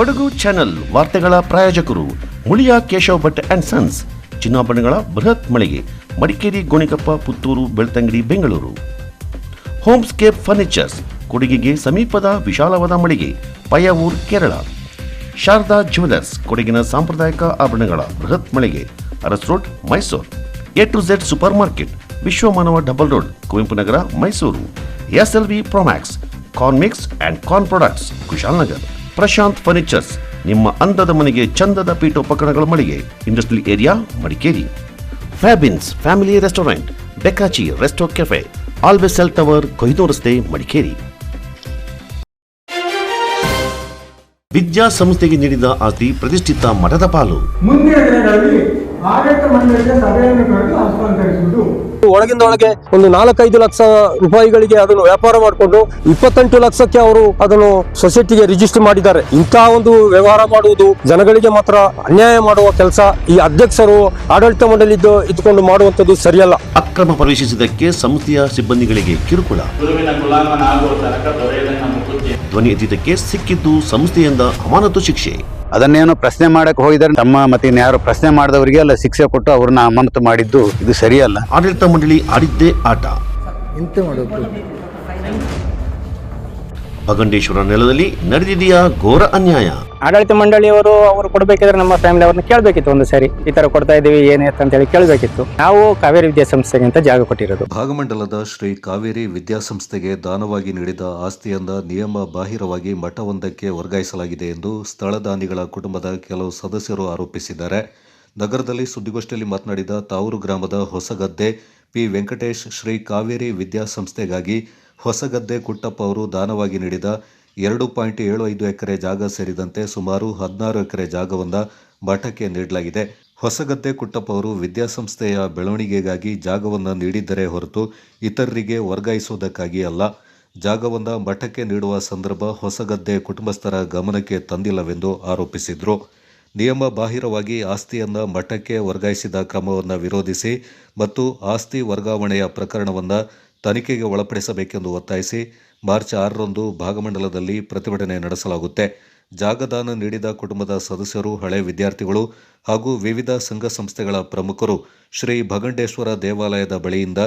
Kodagu channel ವಾರ್ತೆಗಳ ಪ್ರಾಯೋಜಕರು Muliya Keshav Bhat and sons, ಚಿನ್ನಾಭರಣಗಳ ಬೃಹತ್ ಮಳಿಗೆ, ಮಡಿಕೇರಿ, ಗೋಣಿಕೊಪ್ಪ, ಪುತ್ತೂರು, ಬೆಳ್ತಂಗಡಿ, ಬೆಂಗಳೂರು. ಹೋಮ್ಸ್ಕೇಪ್ ಫರ್ನಿಚರ್ಸ್, ಕೊಡಗಿಗೆ ಸಮೀಪದ ವಿಶಾಲವಾದ ಮಳಿಗೆ, ಪಯ್ಯಾವೂರ್, ಕೇರಳ. ಶಾರದಾ ಜ್ಯುವೆಲರ್ಸ್, ಕೊಡಗಿನ ಸಾಂಪ್ರದಾಯಿಕ ಆಭರಣಗಳ ಬೃಹತ್ ಮಳಿಗೆ, Aras road, Mysuru. A to Z super market, Vishwamanava double road, Kuvempu Nagar, Mysuru. SLV Promax, corn mix and corn products, Kushalnagar. Prashanth furnitures, ನಿಮ್ಮ ಅಂದದ ಮನೆಗೆ ಚಂದದ ಪೀಠೋಪಕರಣಗಳ ಮಳಿಗೆ, industrial area, Madikeri. Fabins family restaurant, ಬೆಕಾಚಿ resto cafe, always cell tower, Kohinoor ರಸ್ತೆ, ಮಡಿಕೇರಿ. ವಿದ್ಯಾಸಂಸ್ಥೆಗೆ ನೀಡಿದ ಆಸ್ತಿ ಪ್ರತಿಷ್ಠಿತ ಮಠದ ಪಾಲು. ಮುಂದಿನ ದಿನಗಳಲ್ಲಿ ಆಡಳಿತ ಮಂಡಳಿಗೆ ಸಭೆಯನ್ನು ಕರೆದು ಹಸ್ತಾಂತರಿಸುವುದು. ಒಳಗಿಂದೊಳಗೆ ಒಂದು 4-5 ಲಕ್ಷ ರೂಪಾಯಿಗಳಿಗೆ ಅದನ್ನು ವ್ಯಾಪಾರ ಮಾಡಿಕೊಂಡು 28 ಲಕ್ಷಕ್ಕೆ ಅವರು ಅದನ್ನು ಸೊಸೈಟಿಗೆ ರಿಜಿಸ್ಟರ್ ಮಾಡಿದ್ದಾರೆ. ಇಂತಹ ಒಂದು ವ್ಯವಹಾರ ಮಾಡುವುದು ಜನಗಳಿಗೆ ಮಾತ್ರ ಅನ್ಯಾಯ ಮಾಡುವ ಕೆಲಸ. ಈ ಅಧ್ಯಕ್ಷರು ಆಡಳಿತ ಮಂಡಳಿ ಇದ್ದುಕೊಂಡು ಮಾಡುವಂತದ್ದು ಸರಿಯಲ್ಲ. ಅಕ್ರಮ ಪ್ರವೇಶಿಸಿದ್ದಕ್ಕೆ ಸಂಸ್ಥೆಯ ಸಿಬ್ಬಂದಿಗಳಿಗೆ ಕಿರುಕುಳ. ಧ್ವನಿ ಎತ್ತಿದ್ದಕ್ಕೆ ಸಿಕ್ಕಿದ್ದು ಸಂಸ್ಥೆಯಿಂದ ಅಮಾನತು ಶಿಕ್ಷೆ. ಅದನ್ನೇನೋ ಪ್ರಶ್ನೆ ಮಾಡಕ್ಕೆ ಹೋಗಿದ್ದಾರೆ. ತಮ್ಮ ಮತ್ತೆ ಯಾರು ಪ್ರಶ್ನೆ ಮಾಡಿದವರಿಗೆ ಅಲ್ಲ ಶಿಕ್ಷೆ ಕೊಟ್ಟು ಅವ್ರನ್ನ ಅಮಾನತು ಮಾಡಿದ್ದು ಇದು ಸರಿಯಲ್ಲ. ಆಡಳಿತ ಮಂಡಳಿ ಆಡಿದ್ದೇ ಆಟ. ಭಗಂಡೇಶ್ವರ ನೆಲದಲ್ಲಿ ನಡೆದಿದೆಯಾ ಘೋರ ಅನ್ಯಾಯ. ಆಡಳಿತ ಮಂಡಳಿಯವರು ಅವರು ಕೊಡಬೇಕಿದ್ರೆ ನಮ್ಮ ಫ್ಯಾಮಿಲಿ ಅವ್ರನ್ನ ಕೇಳಬೇಕಿತ್ತು. ಒಂದು ಸರಿ ಈ ತರ ಕೊಡ್ತಾ ಇದೀವಿ ಏನೇತ್ ಅಂತ ಹೇಳಿ ಕೇಳಬೇಕಿತ್ತು. ನಾವು ಕಾವೇರಿ ವಿದ್ಯಾಸಂಸ್ಥೆಗೆ ಅಂತ ಜಾಗ ಕೊಟ್ಟಿರೋದು. ಭಾಗಮಂಡಲದ ಶ್ರೀ ಕಾವೇರಿ ವಿದ್ಯಾಸಂಸ್ಥೆಗೆ ದಾನವಾಗಿ ನೀಡಿದ ಆಸ್ತಿಯನ್ನ ನಿಯಮ ಬಾಹಿರವಾಗಿ ಮಠವೊಂದಕ್ಕೆ ವರ್ಗಾಯಿಸಲಾಗಿದೆ ಎಂದು ಸ್ಥಳದಾನಿಗಳ ಕುಟುಂಬದ ಕೆಲವು ಸದಸ್ಯರು ಆರೋಪಿಸಿದ್ದಾರೆ. ನಗರದಲ್ಲಿ ಸುದ್ದಿಗೋಷ್ಠಿಯಲ್ಲಿ ಮಾತನಾಡಿದ ತಾವೂರು ಗ್ರಾಮದ ಹೊಸಗದ್ದೆ ಪಿ ವೆಂಕಟೇಶ್, ಶ್ರೀ ಕಾವೇರಿ ವಿದ್ಯಾಸಂಸ್ಥೆಗಾಗಿ ಹೊಸಗದ್ದೆ ಕುಟ್ಟಪ್ಪ ಅವರು ದಾನವಾಗಿ ನೀಡಿದ 2.75 ಎಕರೆ ಜಾಗ ಸೇರಿದಂತೆ ಸುಮಾರು 16 ಎಕರೆ ಜಾಗವನ್ನು ಮಠಕ್ಕೆ ನೀಡಲಾಗಿದೆ. ಹೊಸಗದ್ದೆ ಕುಟ್ಟಪ್ಪ ಅವರು ವಿದ್ಯಾಸಂಸ್ಥೆಯ ಬೆಳವಣಿಗೆಗಾಗಿ ಜಾಗವನ್ನು ನೀಡಿದ್ದರೇ ಹೊರತು ಇತರರಿಗೆ ವರ್ಗಾಯಿಸುವುದಕ್ಕಾಗಿ ಅಲ್ಲ. ಜಾಗವನ್ನು ಮಠಕ್ಕೆ ನೀಡುವ ಸಂದರ್ಭ ಹೊಸಗದ್ದೆ ಕುಟುಂಬಸ್ಥರ ಗಮನಕ್ಕೆ ತಂದಿಲ್ಲವೆಂದು ಆರೋಪಿಸಿದರು. ನಿಯಮ ಬಾಹಿರವಾಗಿ ಆಸ್ತಿಯನ್ನು ಮಠಕ್ಕೆ ವರ್ಗಾಯಿಸಿದ ಕ್ರಮವನ್ನು ವಿರೋಧಿಸಿ ಮತ್ತು ಆಸ್ತಿ ವರ್ಗಾವಣೆಯ ಪ್ರಕರಣವನ್ನು ತನಿಖೆಗೆ ಒಳಪಡಿಸಬೇಕೆಂದು ಒತ್ತಾಯಿಸಿ ಮಾರ್ಚ್ 6ರಂದು ಭಾಗಮಂಡಲದಲ್ಲಿ ಪ್ರತಿಭಟನೆ ನಡೆಸಲಾಗುತ್ತೆ. ಜಾಗದಾನ ನೀಡಿದ ಕುಟುಂಬದ ಸದಸ್ಯರು, ಹಳೆ ವಿದ್ಯಾರ್ಥಿಗಳು ಹಾಗೂ ವಿವಿಧ ಸಂಘ ಸಂಸ್ಥೆಗಳ ಪ್ರಮುಖರು ಶ್ರೀ ಭಗಂಡೇಶ್ವರ ದೇವಾಲಯದ ಬಳಿಯಿಂದ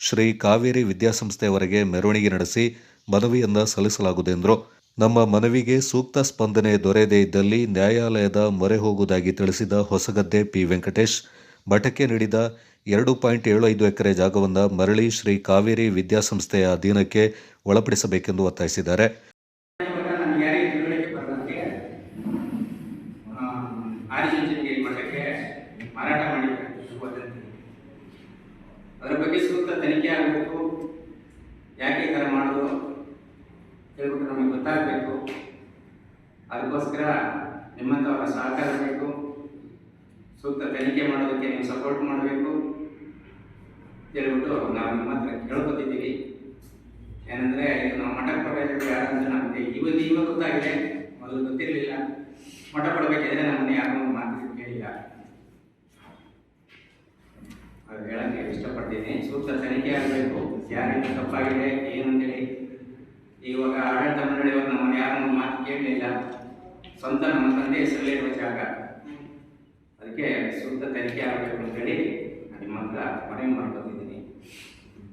ಶ್ರೀ ಕಾವೇರಿ ವಿದ್ಯಾಸಂಸ್ಥೆಯವರೆಗೆ ಮೆರವಣಿಗೆ ನಡೆಸಿ ಮನವಿಯನ್ನು ಸಲ್ಲಿಸಲಾಗುವುದು ಎಂದರು. ನಮ್ಮ ಮನವಿಗೆ ಸೂಕ್ತ ಸ್ಪಂದನೆ ದೊರೆಯದೇ ಇದ್ದಲ್ಲಿ ನ್ಯಾಯಾಲಯದ ಮೊರೆ ಹೋಗುವುದಾಗಿ ತಿಳಿಸಿದ ಹೊಸಗದ್ದೆ ಪಿ ವೆಂಕಟೇಶ್, ಮಠಕ್ಕೆ ನೀಡಿದ 2.75 ಎಕರೆ ಜಾಗವನ್ನು ಮರಳಿ ಶ್ರೀ ಕಾವೇರಿ ವಿದ್ಯಾಸಂಸ್ಥೆಯ ಅಧೀನಕ್ಕೆ ಒಳಪಡಿಸಬೇಕೆಂದು ಒತ್ತಾಯಿಸಿದ್ದಾರೆ. ಅದರ ಬಗ್ಗೆ ಸೂಕ್ತ ತನಿಖೆ ಆಗಬೇಕು. ಯಾಕೆ ಈ ಥರ ಮಾಡೋದು ಹೇಳ್ಬಿಟ್ಟು ನಮಗೆ ಗೊತ್ತಾಗಬೇಕು. ಅದಕ್ಕೋಸ್ಕರ ನಿಮ್ಮಂಥವರ ಸಹಕಾರ ಬೇಕು. ಸೂಕ್ತ ತನಿಖೆ ಮಾಡೋದಕ್ಕೆ ನೀವು ಸಪೋರ್ಟ್ ಮಾಡಬೇಕು ಹೇಳ್ಬಿಟ್ಟು ನಾವು ನಿಮ್ಮ ಹತ್ರ ಕೇಳ್ಕೊತಿದ್ದೀವಿ. ಏನಂದರೆ ಇದು ನಾವು ಮಠ ಕೊಡಬೇಕು ಯಾರಂತ ನಮಗೆ ಇವಾಗ ಗೊತ್ತಾಗಿದೆ, ಮೊದಲು ಗೊತ್ತಿರಲಿಲ್ಲ. ಮಠ ಕೊಡಬೇಕಿದ್ರೆ ನಮ್ಮನ್ನ ಯಾರು ಮಾತು ಕೇಳಿಲ್ಲ. ಅದು ಹೇಳೋಕ್ಕೆ ಇಷ್ಟಪಡ್ತೀನಿ. ಸೂಕ್ತ ತನಿಖೆ ಆಗಬೇಕು. ಯಾರಿಂದ ತಪ್ಪಾಗಿದೆ ಏನಂತೇಳಿ. ಇವಾಗ ಆಡಳಿತ ಮಂಡಳಿಯವರು ನಮ್ಮನ್ನು ಯಾರನ್ನು ಮಾತು ಕೇಳಲಿಲ್ಲ. ಸ್ವಂತ ನಮ್ಮ ತಂದೆ ಹೆಸರಲ್ಲಿರುವ ಜಾಗ, ಅದಕ್ಕೆ ಸೂಕ್ತ ತನಿಖೆ ಆಗಬೇಕು ಅಂತೇಳಿ ನಿಮ್ಮ ಹತ್ರ ಮನವಿ ಮಾಡ್ಕೊತಿದ್ದೀನಿ.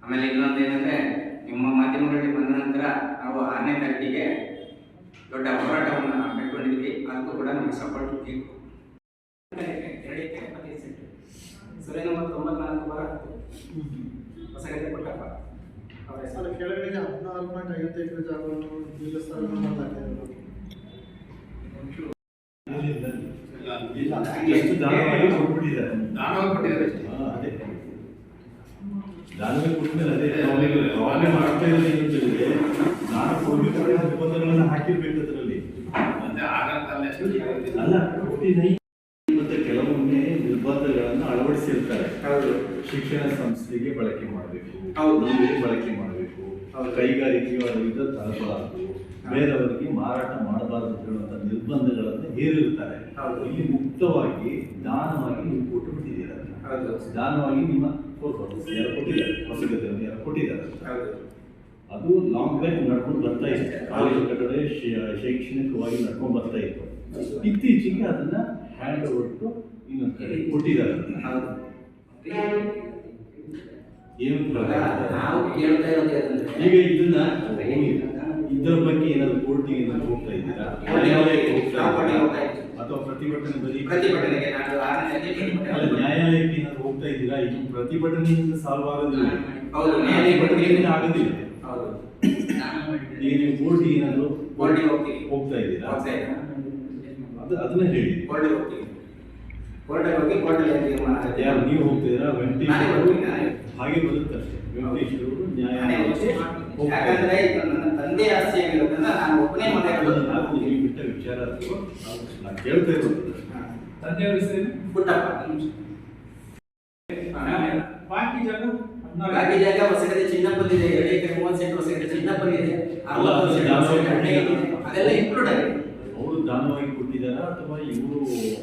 ಆಮೇಲೆ ಇನ್ನೊಂದು ಏನಂದರೆ, ನಿಮ್ಮ ಮಾಧ್ಯಮಗಳಲ್ಲಿ ಬಂದ ನಂತರ ನಾವು 6ನೇ ತಾರೀಕಿಗೆ ದೊಡ್ಡ ಹೋರಾಟವನ್ನು ಕೈಗೊಂಡಿದ್ವಿ. ಅದಕ್ಕೂ ಕೂಡ ನಮಗೆ ಸಪೋರ್ಟ್ ಬೇಕು. 2 ಎಕರೆ 25 ಸೆಂಟ್, ಸರಿ ನಂಬರ್ 94 ಬರ ಹೊಸಗದ್ದೆ ಕೊಟ್ಟಪ್ಪ ಅವರ ಹೆಸರು. ಕೆಳಗಡೆ 14.5 ಎಕರೆ ಜಾಗವನ್ನು ದೇವಸ್ಥಾನ ಮಾಡಲಾಗಿದೆ. ಹಾಕಿರ್ಬೇಕು ಅದರಲ್ಲಿ. ಮತ್ತೆ ಕೆಲವೊಮ್ಮೆ ನಿರ್ಬಂಧಗಳನ್ನು ಅಳವಡಿಸಿರ್ತಾರೆ. ಶಿಕ್ಷಣ ಸಂಸ್ಥೆಗೆ ಬಳಕೆ ಮಾಡಬೇಕು, ಬಳಕೆ ಮಾಡಬೇಕು, ಕೈಗಾರಿಕೆಗಳ ವಿರುದ್ಧ ತಲುಪಬಾರದು, ಬೇರೆಯವರಿಗೆ ಮಾರಾಟ ಮಾಡಬಾರದು ಹೇಳುವಂಥ ನಿರ್ಬಂಧಗಳನ್ನು ಹೇರಿರ್ತಾರೆ. ಇಲ್ಲಿ ಮುಕ್ತವಾಗಿ ದಾನವಾಗಿ ನೀವು ಕೊಟ್ಟು ಬಿಟ್ಟಿದ್ದೀರ. ದಾನವಾಗಿ ನಿಮ್ಮ ಯಾರು ಕೊಟ್ಟಿದ್ದಾರೆ, ಹೊಸಗದ್ದೆಯನ್ನು ಯಾರು ಕೊಟ್ಟಿದ್ದಾರೆ. ಅದು ಲಾಂಗ್ ಬ್ಯಾಕ್ ನಡ್ಕೊಂಡು ಬರ್ತಾ ಇತ್ತು. ಕಾಲೇಜು ಕಟ್ಟಡ ಶೈಕ್ಷಣಿಕವಾಗಿ ನಡ್ಕೊಂಡು ಬರ್ತಾ ಇತ್ತು. ಇತ್ತೀಚೆಗೆ ಅದನ್ನ ಹ್ಯಾಂಡ್ ಓವರ್ ಟು ಇನ್ನೊಂದು ಕಡೆ ಕೊಟ್ಟಿದ್ದಾರೆ. ಏನು ನಾವು ಕೇಳ್ತಾ ಇರೋದು ಈಗ ಇದನ್ನ ಇದರ ಬಗ್ಗೆ ಏನಾದ್ರು ಕೋರ್ಟಿಗೆ ಏನಾದ್ರು ಹೋಗ್ತಾ ಇದ್ದೀರಾ, ನ್ಯಾಯಾಲಯಕ್ಕೆ ಹೋಗ್ತಾ ಅಥವಾ ಪ್ರತಿಭಟನೆಗೆ ನ್ಯಾಯಾಲಯಕ್ಕೆ ಏನಾದ್ರು ಹೋಗ್ತಾ ಇದ್ದೀರಾ? ಇದು ಪ್ರತಿಭಟನೆಯಿಂದ ಸಾಲ್ವ್ ಆಗೋದಿಲ್ಲ, ಆಗೋದಿಲ್ಲ. ಈಗ ನೀವು ಕೋರ್ಟಿಗೆ ಏನಾದ್ರು ಹೋಗ್ತಾ ಇದ್ದೀರಾ? ಅದನ್ನ ಹೇಳಿ. ಯಾರು ನೀವು ಹೋಗ್ತಿದ್ದೀರಾ? ವೆಂಕಟೇಶ್ ಹಾಗೆ ಬರುತ್ತೆ ಅಷ್ಟೇ. ವೆಂಕಟೇಶ್ ಅವರು ನ್ಯಾಯಾಲಯಕ್ಕೆ ಯಾಕಂದ್ರೆ ನನ್ನ ತಂದೆ ಆಸ್ತಿ ಆಗಿರೋದ್ರಿಂದ ನಾನು ಒಬ್ಬನೇ ಮನೆ ನೀವು ಬಿಟ್ಟ ವಿಚಾರ ನಾನು ಕೇಳ್ತಾ ಇರೋದು. ತಂದೆಯವರ ಹೆಸರು ಪುಟ್ಟಪ್ಪ. ಬಾಕಿ ಜಾಗ ಹೊಸಗಡೆ ಚಿನ್ನಪ್ಪನಿದೆ, 2 ಎಕರೆ 30 ಸೆಂಟ್ ಹೊಸಗಡೆ ಚಿನ್ನಪ್ಪನಿದೆ, 60 ಸೆಂಟ್ ಅದೆಲ್ಲ ಇನ್ಕ್ಲೂಡ್ ಆಗಿದೆ. ಅವರು ದಾನವಾಗಿ ಕೊಟ್ಟಿದ್ದಾರಾ ಅಥವಾ ಇವರು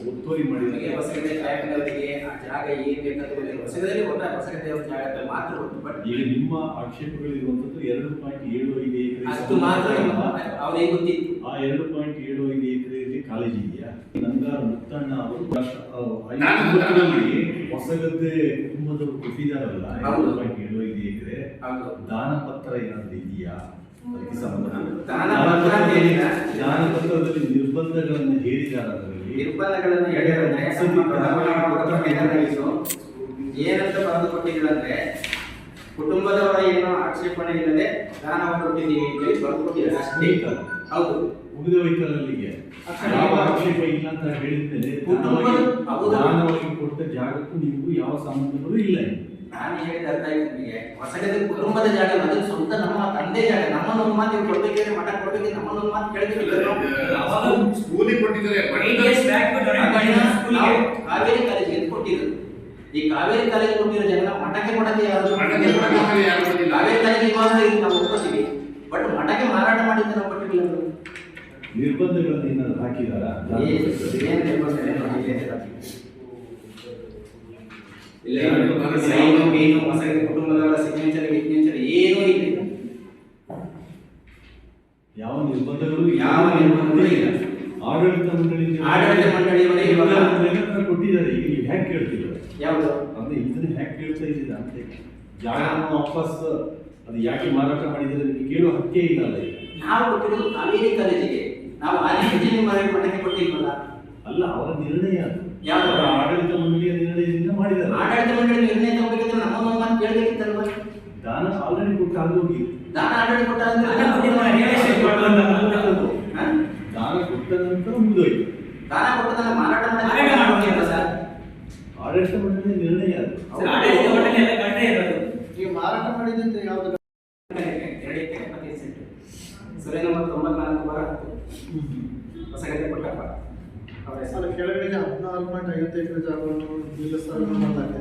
ಒತ್ತುವರಿ ಮಾಡಿದ್ದಾರೆ? ಹೊಸಗಡೆ ಕಾಯಕದವರಿಗೆ ಆ ಜಾಗ ಏನ್ ಬೇಕಾದ್ರೆ ಹೊಸಗಡೆ ಹೊಸಗಡೆ ಜಾಗ ಮಾತ್ರ ಗೊತ್ತು. ಬಟ್ ಈಗ ನಿಮ್ಮ ಆಕ್ಷೇಪಗಳಿರುವಂತದ್ದು 2.75 ಎಕರೆ ಅಷ್ಟು ಮಾತ್ರ ಅವ್ರಿಗೆ ಗೊತ್ತಿತ್ತು. ಆ 2.75 ಎಕರೆಯಲ್ಲಿ ಕಾಲೇಜ್ ಇದೆಯಾ? ನಂಗಾರ ಮುತ್ತಣ್ಣ ಅವರು ಹೊಸಗದ್ದೆ ಕುಟುಂಬದವರು ಕೊಟ್ಟಿದ್ದಾರಲ್ಲ 2.75 ಎಕರೆ ದಾನ ಪತ್ರ ಏನಾದ್ರು ಇದೆಯಾ? ಅದಕ್ಕೆ ಸಂಬಂಧ ದಾನ ಪತ್ರದಲ್ಲಿ ನಿರ್ಬಂಧಗಳನ್ನು ಹೇರಿದ್ದಾರೆ. ನಿರ್ಬಂಧಗಳನ್ನು ಏನಂತ ಬರೆದು ಕೊಟ್ಟಿದ್ರಂದ್ರೆ ಕುಟುಂಬದವರ ಏನೋ ಆಕ್ಷೇಪಣೆ ಇಲ್ಲದೆ ದಾನವನ್ನು ಕೊಟ್ಟಿದ್ದೀವಿ ಅಂತ ಬರೆದು ಕೊಟ್ಟಿದ್ದಾರೆ ಅಷ್ಟೇ. ಹೌದು, ಮುಗಿದ ವೈಕಲಲ್ಲಿಗೆ ಯಾವ ಆಕ್ಷೇಪ ಇಲ್ಲ ಅಂತ ಹೇಳಿದ್ಮೇಲೆ ದಾನವಾಗಿ ಕೊಟ್ಟ ಜಾಗಕ್ಕೂ ನಿಮಗೂ ಯಾವ ಸಂಬಂಧಗಳು ಇಲ್ಲ. ನಾನು ಹೇಳಿದ ಅರ್ಥ ಆಯ್ತು ನಿಮಗೆ. ಹೊಸಗಡೆ ಕುಟುಂಬದ ಜಾಗ ಅದಕ್ಕೆ ಸ್ವಂತ ನಮ್ಮ ತಂದೆ ಜಾಗ. ನಮ್ಮನ್ನೊಂದು ಮಾತು ನೀವು ಕೊಡ್ಬೇಕಿದ್ರೆ ಮಠ ಕೊಡ್ಬೇಕಿದ್ರೆ ನಮ್ಮನ್ನೊಂದು ಮಾತು ಕೇಳಿದ್ರೆ ಸ್ಕೂಲಿಗೆ ಕೊಟ್ಟಿದ್ದಾರೆ. ಕಾವೇರಿ ಕಾಲೇಜಿಗೆ ಕೊಟ್ಟಿದ್ರು. ಈ ಕಾವೇರಿ ಕಾಲೇಜ್ ಕೊಟ್ಟಿರೋ ಜಾಗ ಮಠಕ್ಕೆ ಕೊಡಕ್ಕೆ ಯಾರು? ಕಾವೇರಿ ಕಾಲೇಜಿಗೆ ಇವಾಗ ನಾವು ಒಪ್ಕೋತೀವಿ, ಬಟ್ ಮಠಕ್ಕೆ ಮಾರಾಟ ಮಾಡಿದ್ದು ನಾವು ಕೊಟ್ಟಿಲ್ಲ. ನಿರ್ಬಂಧಗಳನ್ನು ಏನಾದ್ರು ಹಾಕಿದಾರ? ಕುಟುಂಬದವರ ಸಿಗ್ನೇಚರ್ ಏನೂ ಇಲ್ಲ. ಯಾವ ನಿರ್ಬಂಧಗಳು ಇಲ್ಲ. ಆಡಳಿತ ಮಂಡಳಿಯವರೇ ಕೊಟ್ಟಿದ್ದಾರೆ. ಈಗ ನೀವು ಹ್ಯಾಕ್ ಕೇಳ್ತಿದ್ದಾರೆ? ಯಾವುದು ಅಂದ್ರೆ ಇದನ್ನ ಹ್ಯಾಕ್ ಕೇಳ್ತಾ ಇದ್ದೀರಾ ಅಂತ. ಜಾಗ ವಾಪಸ್ ಅದು ಯಾಕೆ ಮಾರಾಟ ಮಾಡಿದರೆ ನಿಮಗೆ ಕೇಳುವ ಹಕ್ಕೇ ಇಲ್ಲ ಅಲ್ಲ. ನಾವು ಕೊಟ್ಟಿರೋದು ಕಾವೇರಿ ಕಾಲೇಜಿಗೆ. ನಾವು ಮಠಕ್ಕೆ ಕೊಟ್ಟಿಲ್ವಲ್ಲ. ಅಲ್ಲ, ಅವರ ನಿರ್ಣಯ ಅದು. ಯಾವ ಆಡಳಿತ ಮಂಡಳಿಯ ನಿರ್ಣಯದಿಂದ ಮಾಡಿದ್ದಾರೆ. ಆಡಳಿತ ಮಂಡಳಿ ನಿರ್ಣಯ ತಗೋಬೇಕಿದ್ರೆ ನಮ್ಮನ್ನು ಮಾತು ಕೇಳಬೇಕಿತ್ತಲ್ವ? ದಾನ ಆಲ್ರೆಡಿ ಕೊಟ್ಟು ಆಗೋಗಿ ದಾನ ಆಲ್ರೆಡಿ ಕೊಟ್ಟ ದಾನ ಕೊಟ್ಟ ನಂತರ ಮುಗಿದೋಯ್ತು. ದಾನ ಕೊಟ್ಟದನ್ನ ಮಾರಾಟ ಮಾಡಿ ಸರ್ ಆಡಳಿತ ಮಂಡಳಿಯ ನಿರ್ಣಯ ಅದು. ನೀವು ಮಾರಾಟ ಮಾಡಿದಂತೆ ಯಾವ್ದು? 2 ಎಕರೆ 25 ಸೆಂಟ್ ಸರಿ ನಂಬರ್ 94 ಬರ ಹೊಸಗಡೆ ಕೊಟ್ಟಪ್ಪ ಅವರ ಹೆಸರು. ಕೆಳಗಡೆ 14.50 ಎಕರೆ ಜಾಗವನ್ನು ನಿಲ್ಲಿಸಲು ಮಾಡಲಾಗಿದೆ.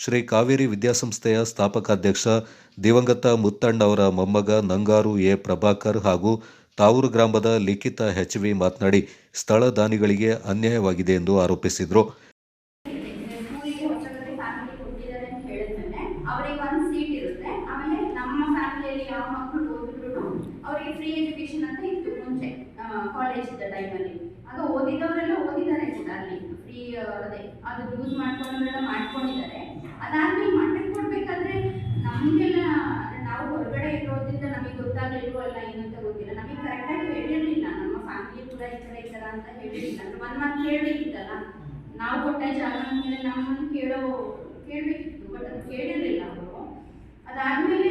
ಶ್ರೀ ಕಾವೇರಿ ವಿದ್ಯಾಸಂಸ್ಥೆಯ ಸ್ಥಾಪಕಾಧ್ಯಕ್ಷ ದಿವಂಗತ ಮುತ್ತಣ್ಣ ಅವರ ಮೊಮ್ಮಗ ನಂಗಾರು ಎ ಪ್ರಭಾಕರ್ ಹಾಗೂ ತಾವೂರು ಗ್ರಾಮದ ಲಿಖಿತ HV ಮಾತನಾಡಿ ಸ್ಥಳ ದಾನಿಗಳಿಗೆ ಅನ್ಯಾಯವಾಗಿದೆ ಎಂದು ಆರೋಪಿಸಿದರು. ಅವರಿಗೆ ಒಂದು ಸೀಟ್ ಇರುತ್ತೆ. ಆಮೇಲೆ ನಮ್ಮ ಫ್ಯಾಮಿಲಿಯಲ್ಲಿ ಯಾವ ಮಕ್ಕಳು ಓದಿದ್ರು ಅವರಿಗೆ ಫ್ರೀ ಎಜುಕೇಶನ್ ಅಂತ ಇತ್ತು ಮುಂಚೆ ಕಾಲೇಜ್ ಇದ್ದ ಟೈಮಲ್ಲಿ. ಅದು ಓದಿದವರೆಲ್ಲ ಓದಿದ್ದಾರೆ ಕೂಡ ಅಲ್ಲಿ ಫ್ರೀ ಅದೇ ಅದು ಯೂಸ್ ಮಾಡ್ಕೊಂಡ್ರೆಲ್ಲ ಮಾಡ್ಕೊಂಡಿದ್ದಾರೆ. ಅದಾದ್ಮೇಲೆ ಮಠಕ್ಕೆ ಕೊಡ್ಬೇಕಾದ್ರೆ ನಮಗೆಲ್ಲ ನಾವು ಹೊರಗಡೆ ಇರೋದ್ರಿಂದ ನಮಗೆ ಗೊತ್ತಾಗಲಿಲ್ವೋ ಅಲ್ಲ ಏನಂತ ಗೊತ್ತಿಲ್ಲ. ನಮಗೆ ಕರೆಕ್ಟಾಗಿ ಹೇಳಿರಲಿಲ್ಲ. ನಮ್ಮ ಫ್ಯಾಮಿಲಿ ಕೂಡ ಈ ಥರ ಅಂತ ಹೇಳಿರಲಿಲ್ಲ. ಒಂದು ಮಾತು ಕೇಳಬೇಕಿತ್ತಲ್ಲ. ನಾವು ಕೊಟ್ಟ ಜಾಗ ಮೇಲೆ ನಮ್ಮನ್ನು ಕೇಳಬೇಕಿತ್ತು, ಬಟ್ ಅದು ಕೇಳಿರಲಿಲ್ಲ ಅವರು. ಅದಾದ್ಮೇಲೆ